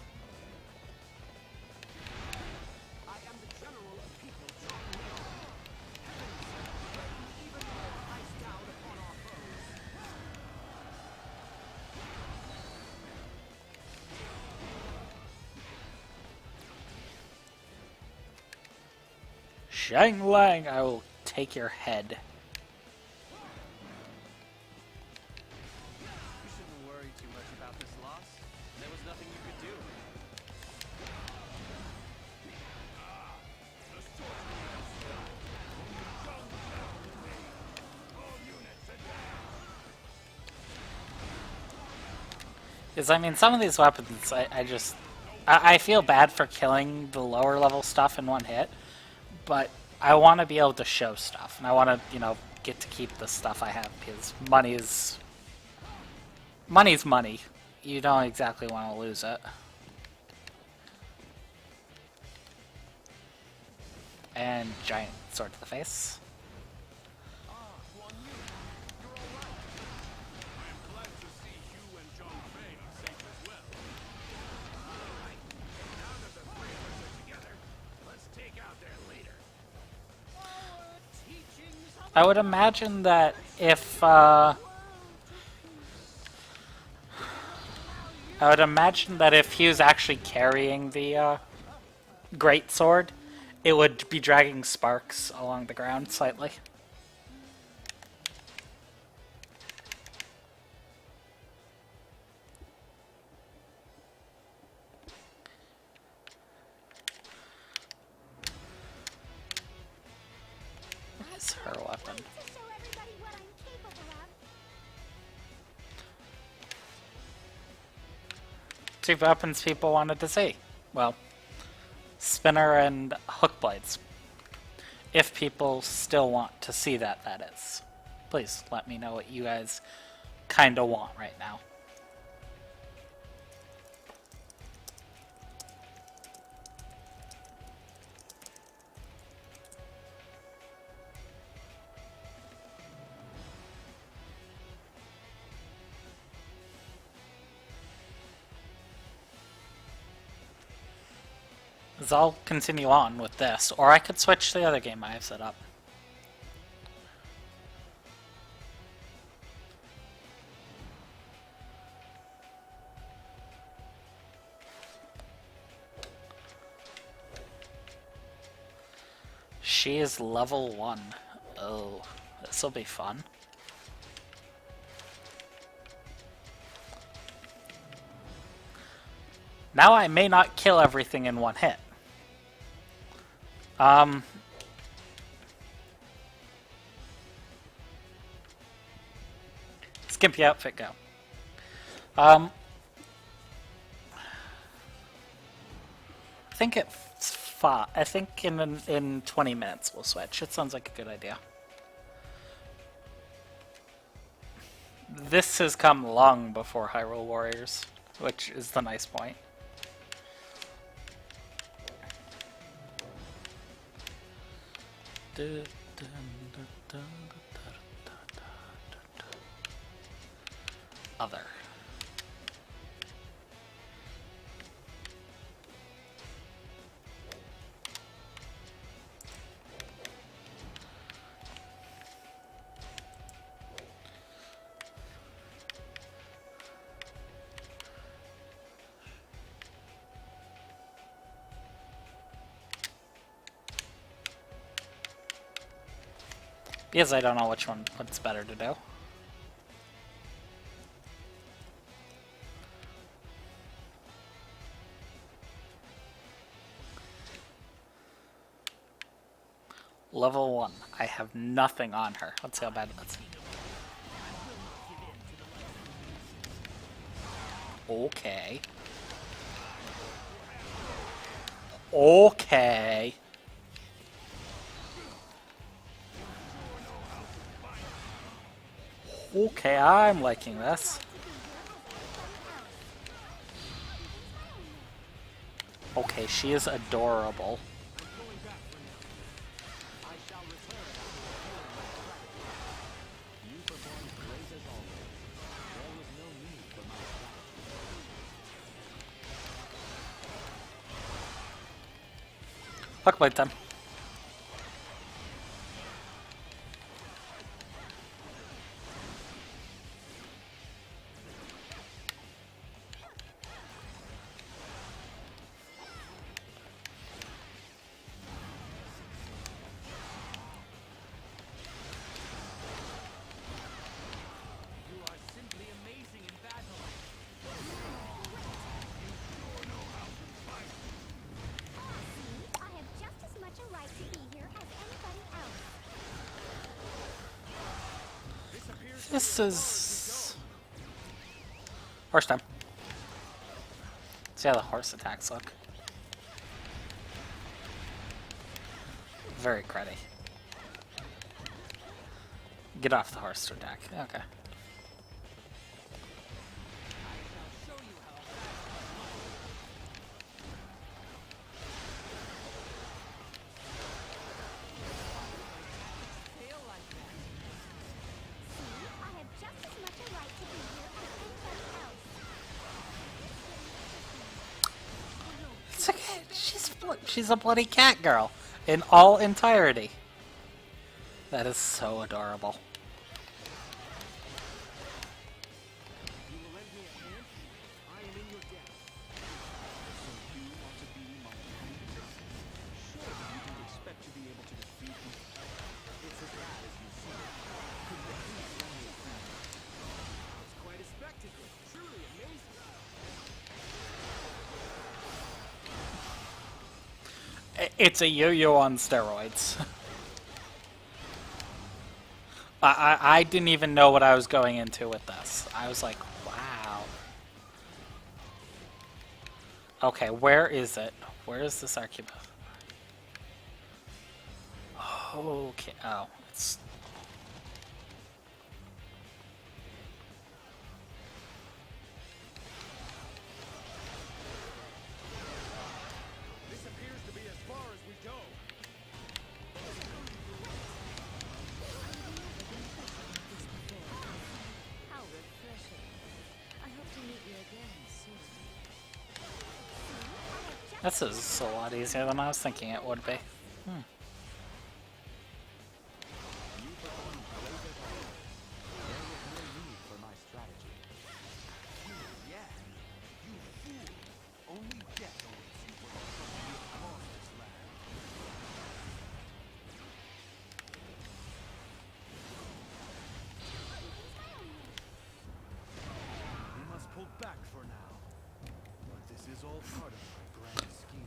Shang Lang, I will take your head. You shouldn't worry too much about this loss. There was nothing you could do. Because, I mean, some of these weapons, I feel bad for killing the lower level stuff in one hit, but I want to be able to show stuff, and I want to, you know, get to keep the stuff I have, because money's money. You don't exactly want to lose it. And giant sword to the face. I would imagine that if he was actually carrying the great sword, it would be dragging sparks along the ground slightly. What is her weapon? Two weapons people wanted to see. Well, spinner and hook blades. If people still want to see that, that is. Please let me know what you guys kind of want right now. Because I'll continue on with this, or I could switch to the other game I have set up. She is level 1. Oh, this will be fun. Now I may not kill everything in one hit. Skimpy outfit go. think it's fine. I think in 20 minutes we'll switch. It sounds like a good idea. This has come long before Hyrule Warriors, which is the nice point. Other. Because I don't know what's better to do. Level 1. I have nothing on her. Let's see how bad that's. Okay. Okay. Okay, I'm liking this. Okay, she is adorable. Fuck my time. This is horse time. See how the horse attacks look. Very cruddy. Get off the horse to attack. Okay. It's okay. She's a bloody cat girl in all entirety. That is so adorable. It's a yo-yo on steroids. I didn't even know what I was going into with this. I was like, wow. Okay, where is it? Where is this archibald? Okay, oh, it's... This is a lot easier than I was thinking it would be.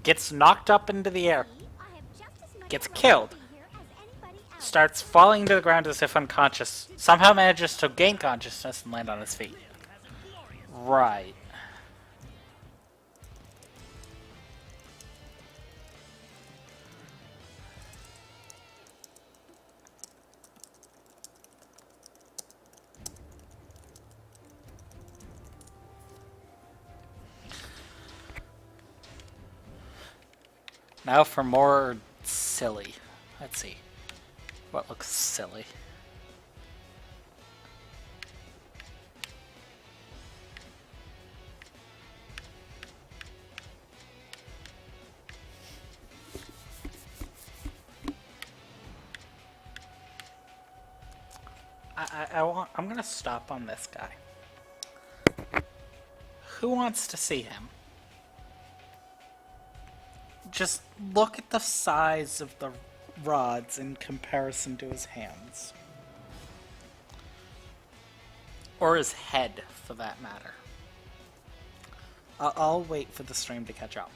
Gets knocked up into the air. Gets killed. Starts falling to the ground as if unconscious. Somehow manages to gain consciousness and land on his feet. Right. Now for more silly. Let's see. What looks silly? I'm gonna stop on this guy. Who wants to see him? Just look at the size of the rods in comparison to his hands. Or his head, for that matter. I'll wait for the stream to catch up.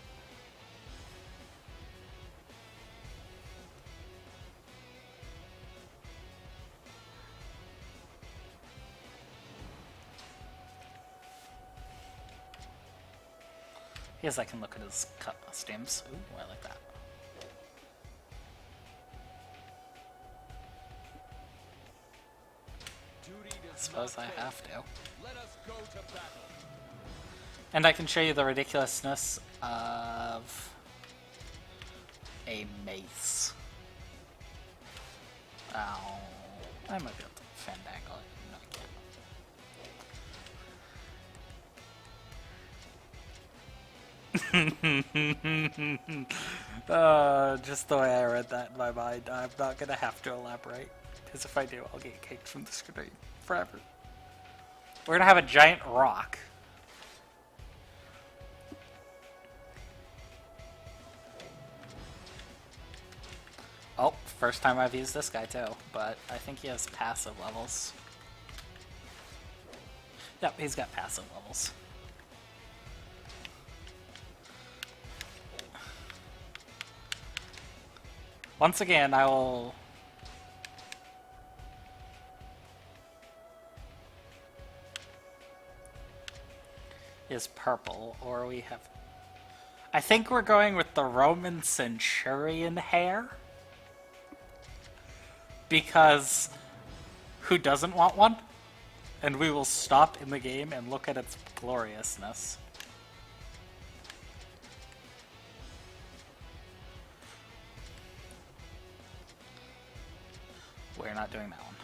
Yes, I can look at his costumes. Ooh, I like that. I suppose I have to. Let us go to battle. And I can show you the ridiculousness of a mace. Oh, I might be able to fandangle it. No, I can't. Just the way I read that in my mind, I'm not gonna have to elaborate, because if I do, I'll get kicked from the screen forever. We're gonna have a giant rock. Oh, first time I've used this guy too, but I think he has passive levels. Yep, he's got passive levels. Once again, I will... is purple, or we have... I think we're going with the Roman centurion hair. Because who doesn't want one? And we will stop in the game and look at its gloriousness. We're not doing that one.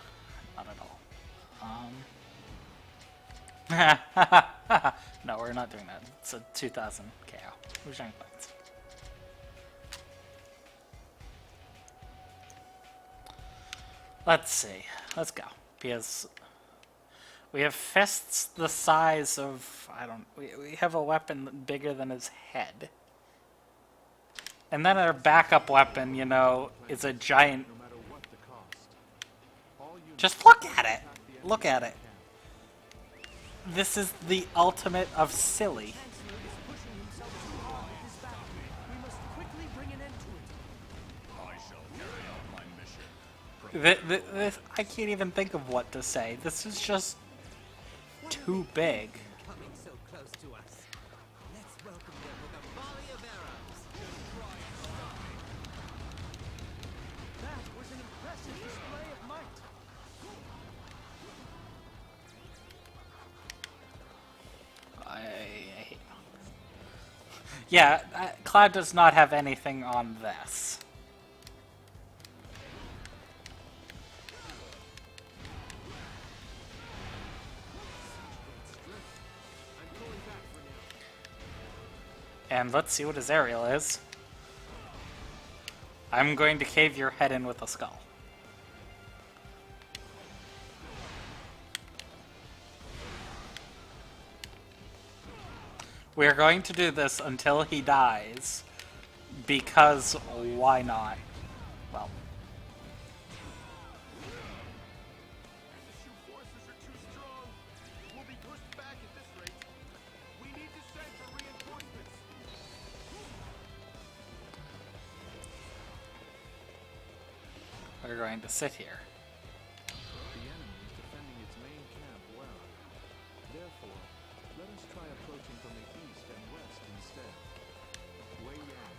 Not at all. No, we're not doing that. It's a 2000 KO. Who's trying points? Let's see. Let's go. Because we have fists the size of... We have a weapon bigger than his head. And then our backup weapon, you know, is a giant... Just look at it! Look at it. This is the ultimate of silly. I can't even think of what to say. This is just too big. Coming so close to us. Let's welcome them with a volley of arrows. That was an impressive display of might. I hate... Yeah, Cloud does not have anything on this. And let's see what his aerial is. I'm going to cave your head in with a skull. We're going to do this until he dies, because why not? Well. The forces are too strong. We'll be pushed back at this rate. We need to send for reinforcements. We're going to sit here. The enemy is defending its main camp well. Therefore, let us try approaching from the east and west instead. Wei Yan,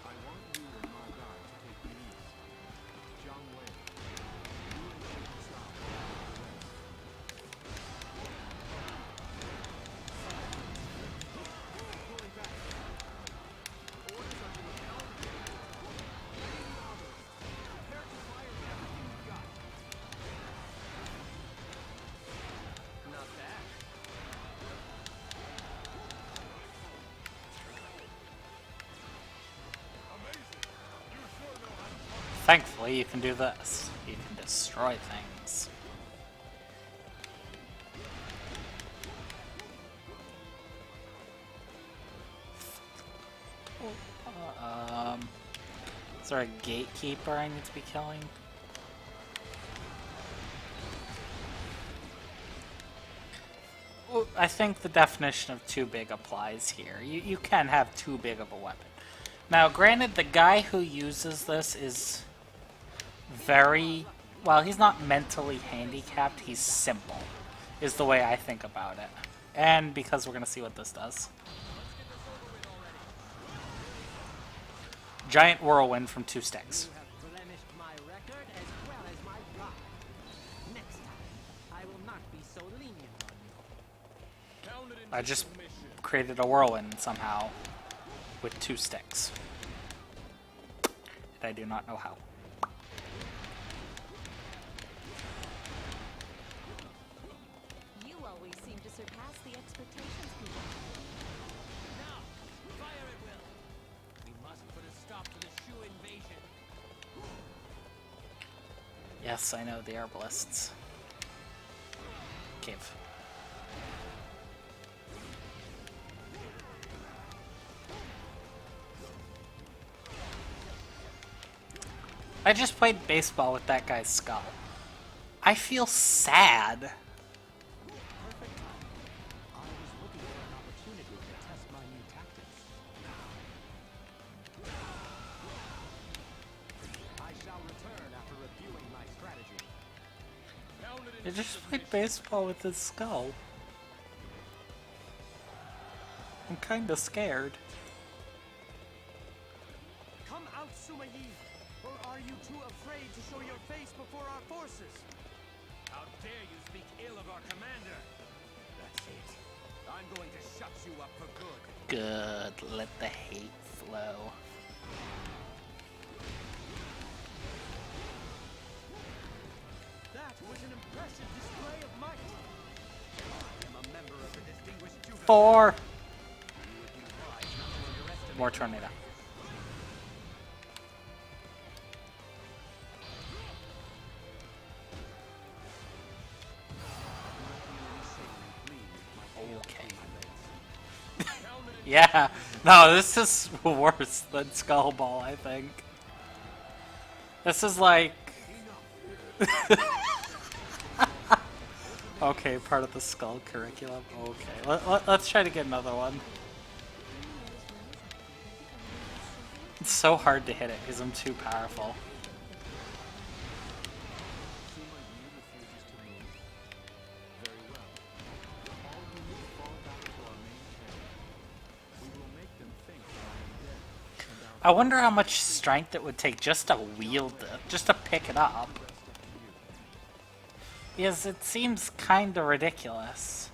I want you and my guy to take the east. Jiang Wei, you and Shen Cao take the west. Pulling back. Orders are to repel Thankfully, you can do this. You can destroy things. Is there a gatekeeper I need to be killing? Well, I think the definition of too big applies here. You can have too big of a weapon. Now, granted, the guy who uses this is very... Well, he's not mentally handicapped, he's simple, is the way I think about it. And because we're going to see what this does. Giant whirlwind from 2 sticks. You have blemished my record as well as my pride. Next time, I will not be so lenient on you. I just created a whirlwind somehow with 2 sticks. And I do not know how. You always seem to surpass the expectations people. Now, fire at will. We must put a stop to the Shu invasion. Yes, I know the herbalists. Cave. I just played baseball with that guy's skull. I feel sad. Perfect time. I was looking for an opportunity to test my new tactics. I shall return after reviewing my strategy. I just played baseball with his skull. I'm kinda scared. Come out, Sumayi! Or are you too afraid to show your face before our forces? How dare you speak ill of our commander? That's it. I'm going to shut you up for good. Good, let the hate flow. That was an impressive display of might. I am a member of the distinguished judo. 4! You would be wise not to underestimate More tornado. Okay. Yeah, no, this is worse than Skullball, I think. This is like... Okay, part of the Skull curriculum. Okay, let's try to get another one. It's so hard to hit it because I'm too powerful. I wonder how much strength it would take just to wield it, just to pick it up. Because it seems kinda ridiculous.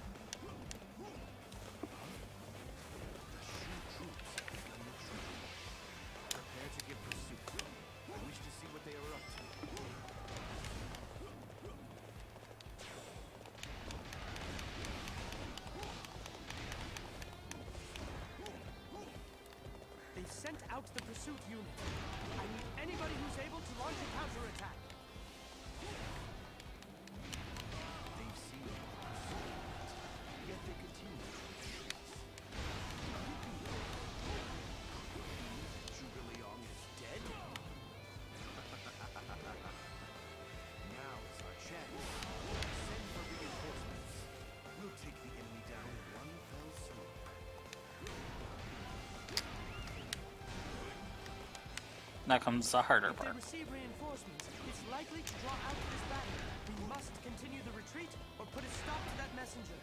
Prepare to give pursuit. I wish to see what they are up to. They've sent out the pursuit unit. I need anybody who's able to launch a counterattack. They've seen the pursuit, yet they continue to retreat. Zhuge Liang is dead? Now is our chance. Send for reinforcements. We'll take the enemy down in one fell swoop. Now comes the harder If they part. receive reinforcements, it's likely to draw out this battle. We must continue the retreat or put a stop to that messenger.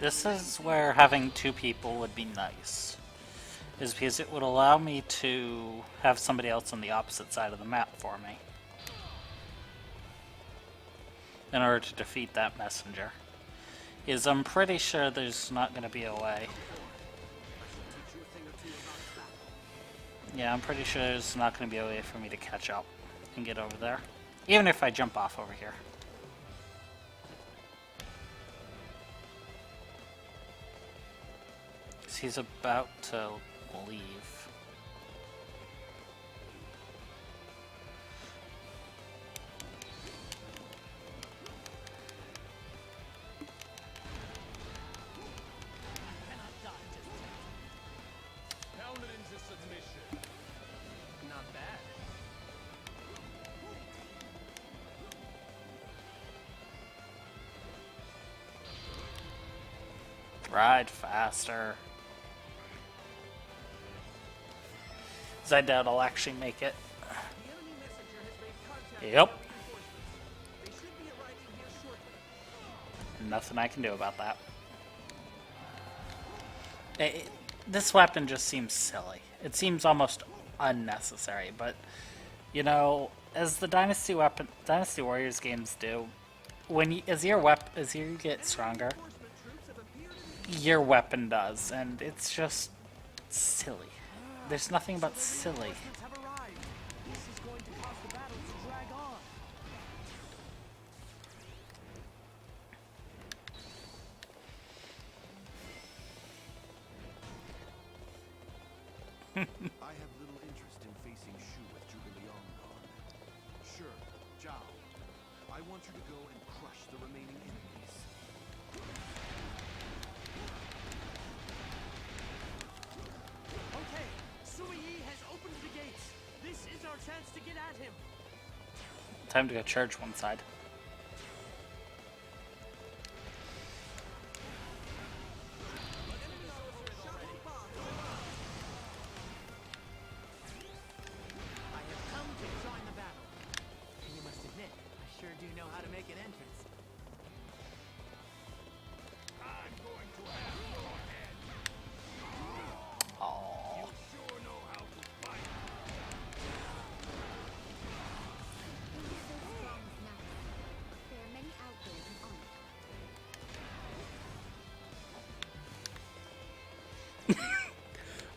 This is where having 2 people would be nice. Is because it would allow me to have somebody else on the opposite side of the map for me. In order to defeat that messenger. Is I'm pretty sure there's not going to be a way. Yeah, I'm pretty sure there's not going to be a way for me to catch up and get over there. Even if I jump off over here. he's about to leave. Cannot dodge just yet. Pound it into submission. Not bad. Ride faster. 'Cause I doubt I'll actually make it. The enemy messenger has made contact with Yep. our reinforcements. They should be arriving here shortly. Nothing I can do about that. This weapon just seems silly. It seems almost unnecessary, but you know, as the Dynasty Warriors games do, as you get stronger, Reinforcement troops have appeared in your weapon does, and it's just silly. There's nothing about silly. Reinforcements have arrived. This is going to cause the battle to drag on. I have little interest in facing Shu with Zhuge Liang gone. Sure, Zhao. I want you to go and crush the remaining enemies. Okay, Sui Yi has opened the gates. This is our chance to get at him. Time to go charge one side. I have come to join the battle. And you must admit, I sure do know how to make an entrance. I'm going to have your head. Oh, You sure know how to fight. Who is so strong as now? There are many out there in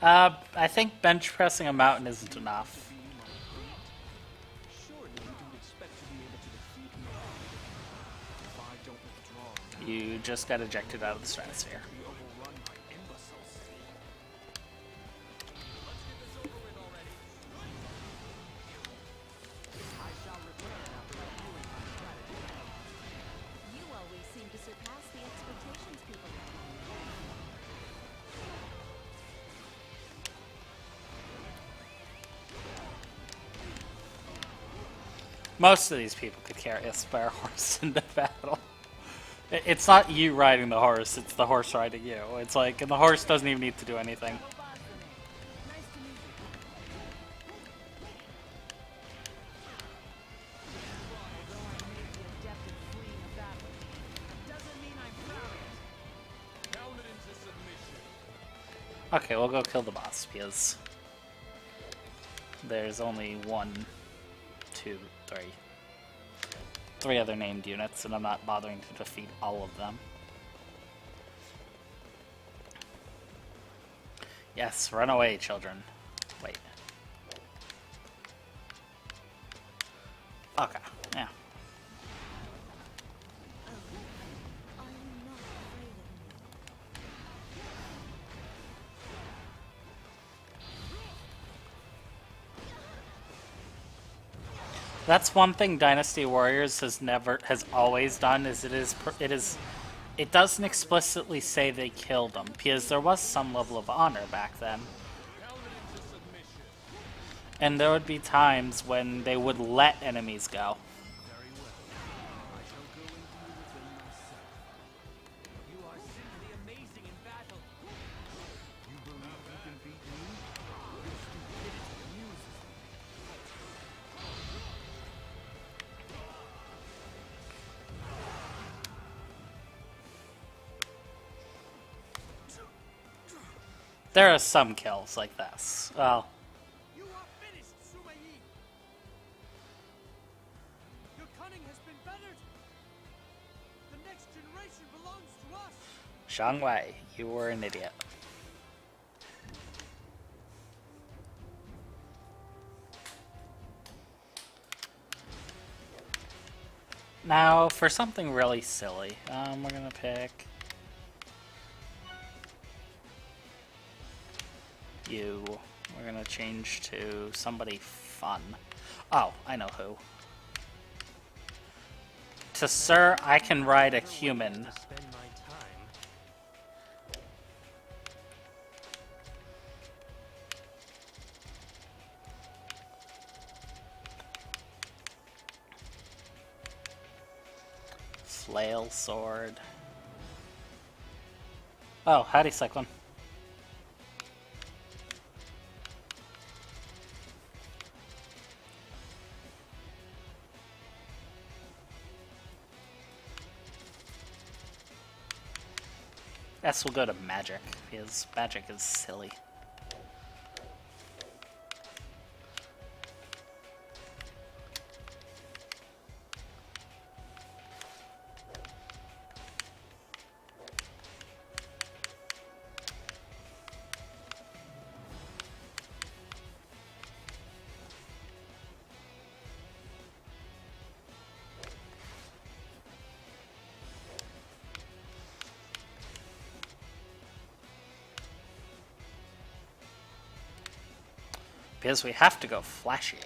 honor. I think bench pressing a mountain isn't enough. Surely you don't expect to be able to defeat me. If I don't withdraw, You just got ejected out of the stratosphere. be overrun by imbeciles. I shall return after reviewing my strategy. You always seem to surpass the expectations people have. Most of these people could carry a spare horse into battle. It's not you riding the horse, it's the horse riding you. It's like, and the horse doesn't even need to do anything. Nice to meet you. Although I may be adept at fleeing a battle, that doesn't mean I'm proud of it. Pound it into submission. Okay, we'll go kill the boss, because there's only 1, 2, 3. 3 other named units, and I'm not bothering to defeat all of them. Yes, run away, children. Wait. Okay, yeah. Are you not afraid of me? That's one thing Dynasty Warriors has always done, is it doesn't explicitly say they killed them, because there was some level of honor back then. Pound it into submission. And there would be times when they would let enemies go. Very well. I shall go and deal with them myself. You are simply amazing in battle. You believe you can beat me? Your stupidity amuses me. There are some kills like this. Well, You are finished, Sui Yi. Your cunning has been bettered. The next generation belongs to us. Shang Wei, you were an idiot. Now, for something really silly, we're gonna pick... you. We're gonna change to somebody fun. Oh, I know who. To Sir, I can ride a human. Spend my time. Flail sword. Oh, howdy, Cyclone. S will go to magic, because magic is silly. Because we have to go flashy.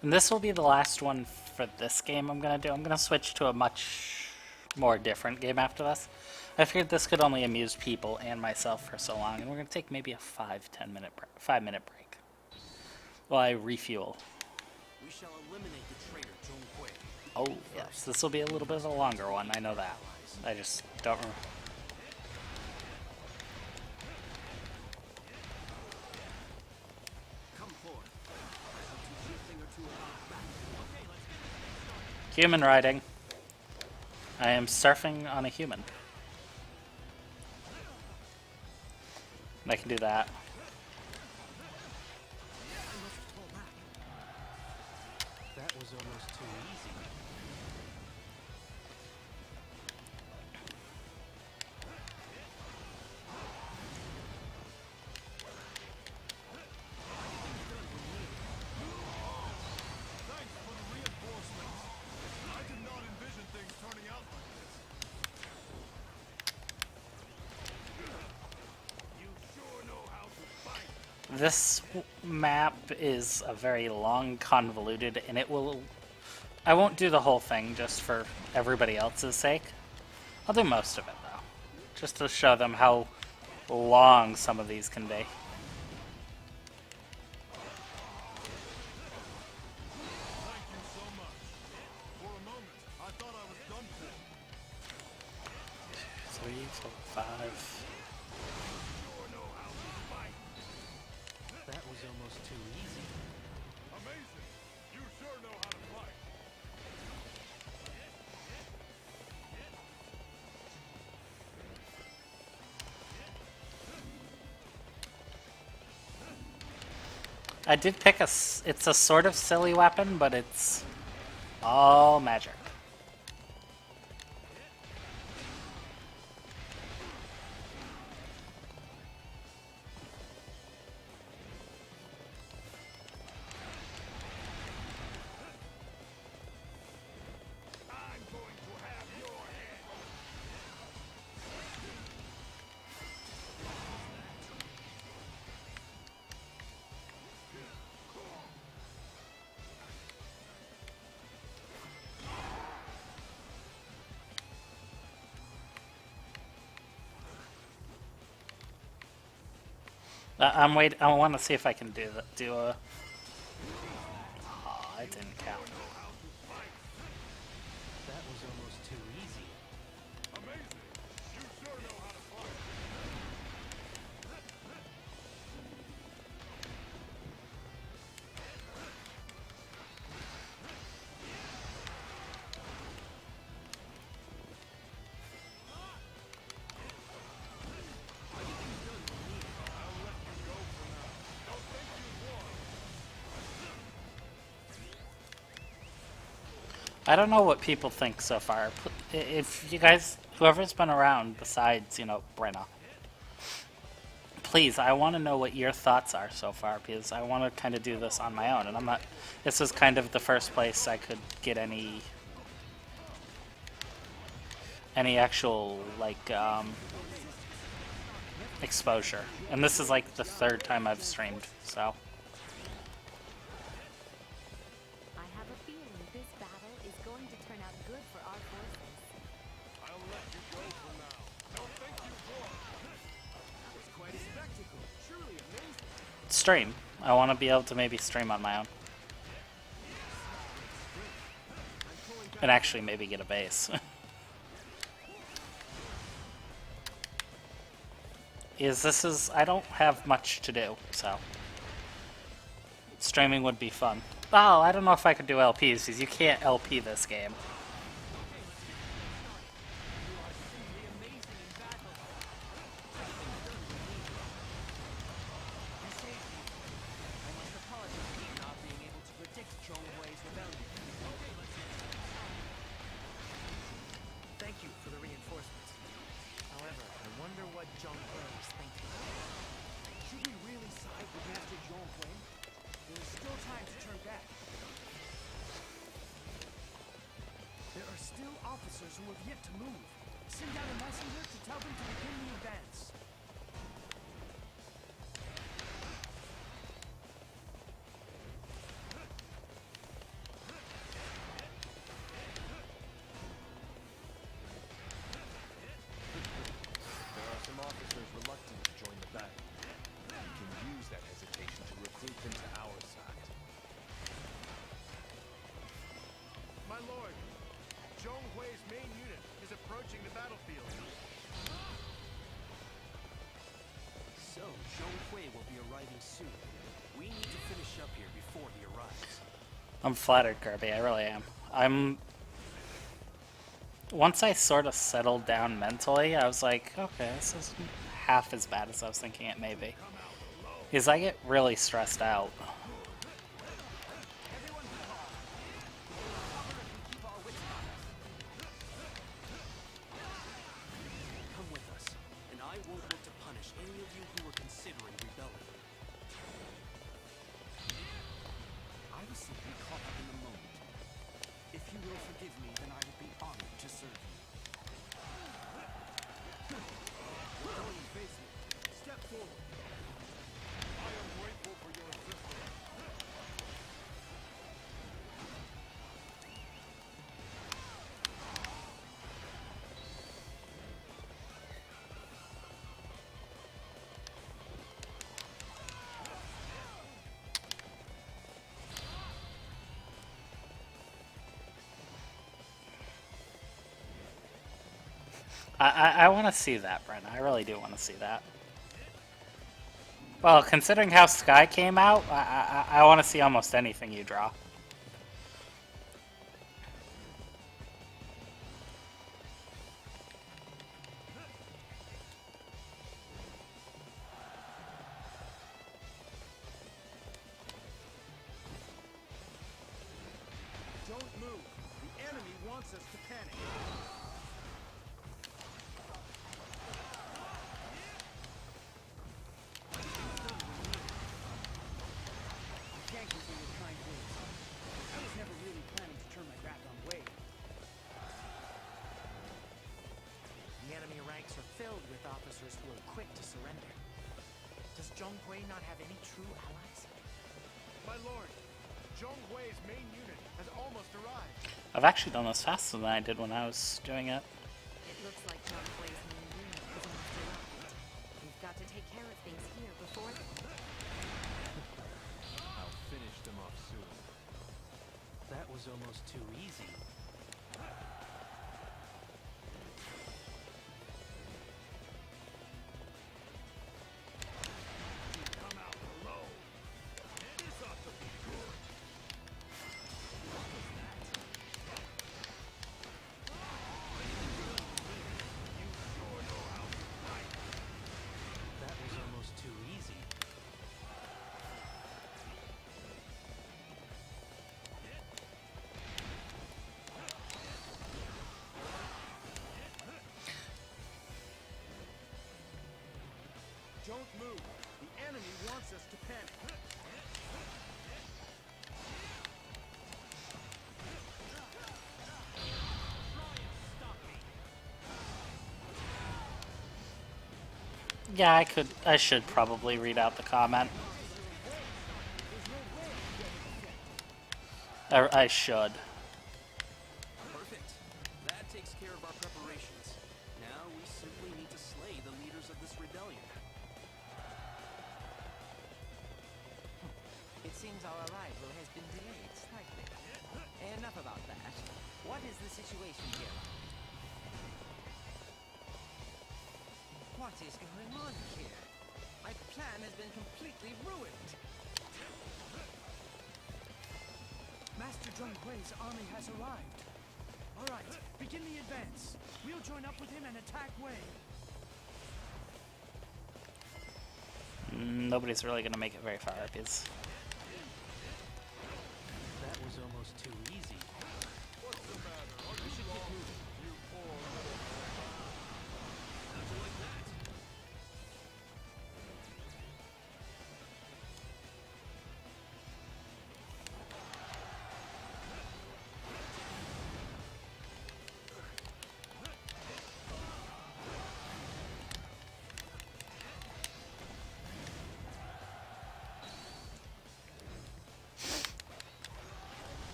And this will be the last one for this game I'm going to do. I'm going to switch to a much more different game after this. I figured this could only amuse people and myself for so long, and we're going to take maybe a 5 minute break while I refuel. We shall eliminate the traitor Zhong Hui. Oh, yes, this will be a little bit of a longer one, I know that. I just don't remember. Come forth. I'll teach you a thing or two about battle. Human riding. I am surfing on a human. And I can do that. That was almost too easy. This map is a very long, convoluted, and it will... I won't do the whole thing just for everybody else's sake. I'll do most of it, though. Just to show them how long some of these can be. Three, four, five... That was almost too easy. Amazing! You sure know how to fight. I did pick it's a sort of silly weapon, but it's all magic. I'm wait. I want to see if I can do that. Do a. Oh, it didn't count. That was almost too easy. Amazing! You sure know how to fight. I don't know what people think so far. If you guys, whoever's been around besides, Brenna, please, I want to know what your thoughts are so far, because I want to kind of do this on my own, and I'm not, this is kind of the first place I could get any any actual like exposure. And this is like the third time I've streamed, so I have a feeling this battle is going to turn out good for our forces. I'll let you go for now. Don't think you've won. That was quite a spectacle. Truly amazing. stream. I want to be able to maybe stream on my own. And actually maybe get a base. I don't have much to do, so streaming would be fun. Oh, I don't know if I could do LPs because you can't LP this game. Thank you for the reinforcements. However, I wonder what Zhong Hui is thinking. Should we really side with Master Zhong Hui? There is still time to turn back. There are still officers who have yet to move. Send out a messenger to tell them to begin the advance. There are some officers reluctant to join the battle. We can use that hesitation to recruit them to our side. My lord, Zhong Hui's main unit is approaching the battlefield. So, Zhong Hui will be arriving soon. We need to finish up here before he arrives. I'm flattered, Kirby. I really am. Once I sort of settled down mentally, I was like, okay, this isn't half as bad as I was thinking it may be. Because I get really stressed out. Come with us, and I won't look to punish any of you who are considering rebelling. I was simply caught up in the moment. If you will forgive me, then I will be honored to serve you. Don't face me. Step forward. I am grateful for your assistance. I want to see that, Brenna. I really do want to see that. Well, considering how Sky came out, I want to see almost anything you draw. Don't move. The enemy wants us to panic. Thank you for your kind words. I was never really planning to turn my back on Wei. The enemy ranks are filled with officers who are quick to surrender. Does Zhong Hui not have any true allies? My lord, Zhong Hui's main unit has almost arrived. I've actually done this faster than I did when I was doing it. It looks like John Clay's main unit is almost arrived. We've got to take care of things here before then. I'll finish them off soon. That was almost too easy. Come out low. This ought to be good. That was almost too easy. Don't move. The enemy wants us to panic. Yeah, I should probably read out the comment. Or I should. Perfect. That takes care of our preparations. Now we simply need to slay the leaders of this rebellion. It seems our arrival has been delayed slightly. Enough about that. What is the situation here? What is going on here? My plan has been completely ruined. Master Zheng Hui's army has arrived. All right, begin the advance. We'll join up with him and attack Wei. Nobody's really gonna make it very far, because That was almost too easy. What's the matter? Are We you should get wrong? moving. You poor little... How'd you like that?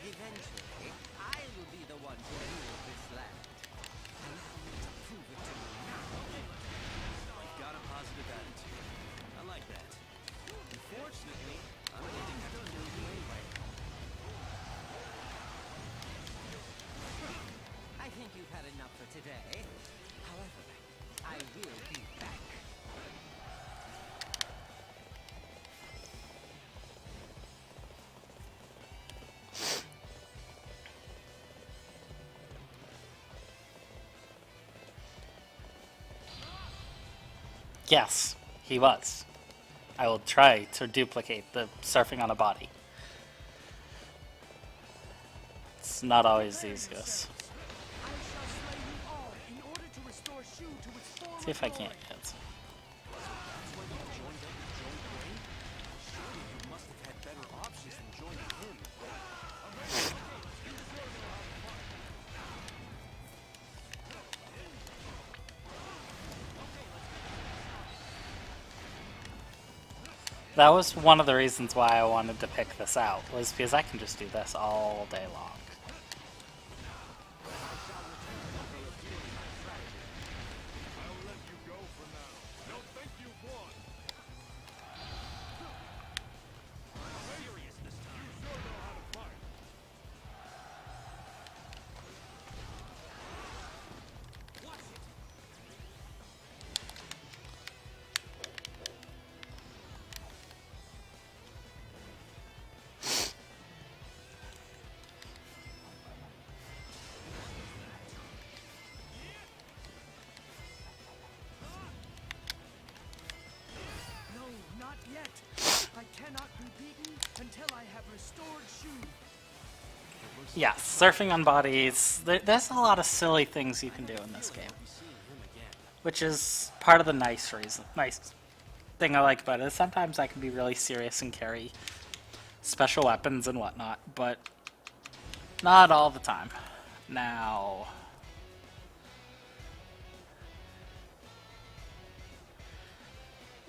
Eventually, I will be the one to rule this land. Allow me to prove it to you now. You've got a positive attitude. I like that. Unfortunately, I'm going to have to kill you anyway. I think you've had enough for today. However, I will be back. yes, he was. I will try to duplicate the surfing on a body. It's not always the easiest. I shall slay you all in order to restore Shu to its former See if I glory. can't get it. That's why you joined up with Zhong Hui? Surely you must have had better options than joining him. That was one of the reasons why I wanted to pick this out, was because I can just do this all day long. I'll let you go for now. Don't think you've won. Serious this time. You sure know how to fight. Watch it. No, not yet. I cannot be beaten until I have restored Shu. Yeah, surfing on bodies. There's a lot of silly things you can do in this game, Be seeing him again. which is part of the nice thing I like about it. Is sometimes I can be really serious and carry special weapons and whatnot, but not all the time. Now,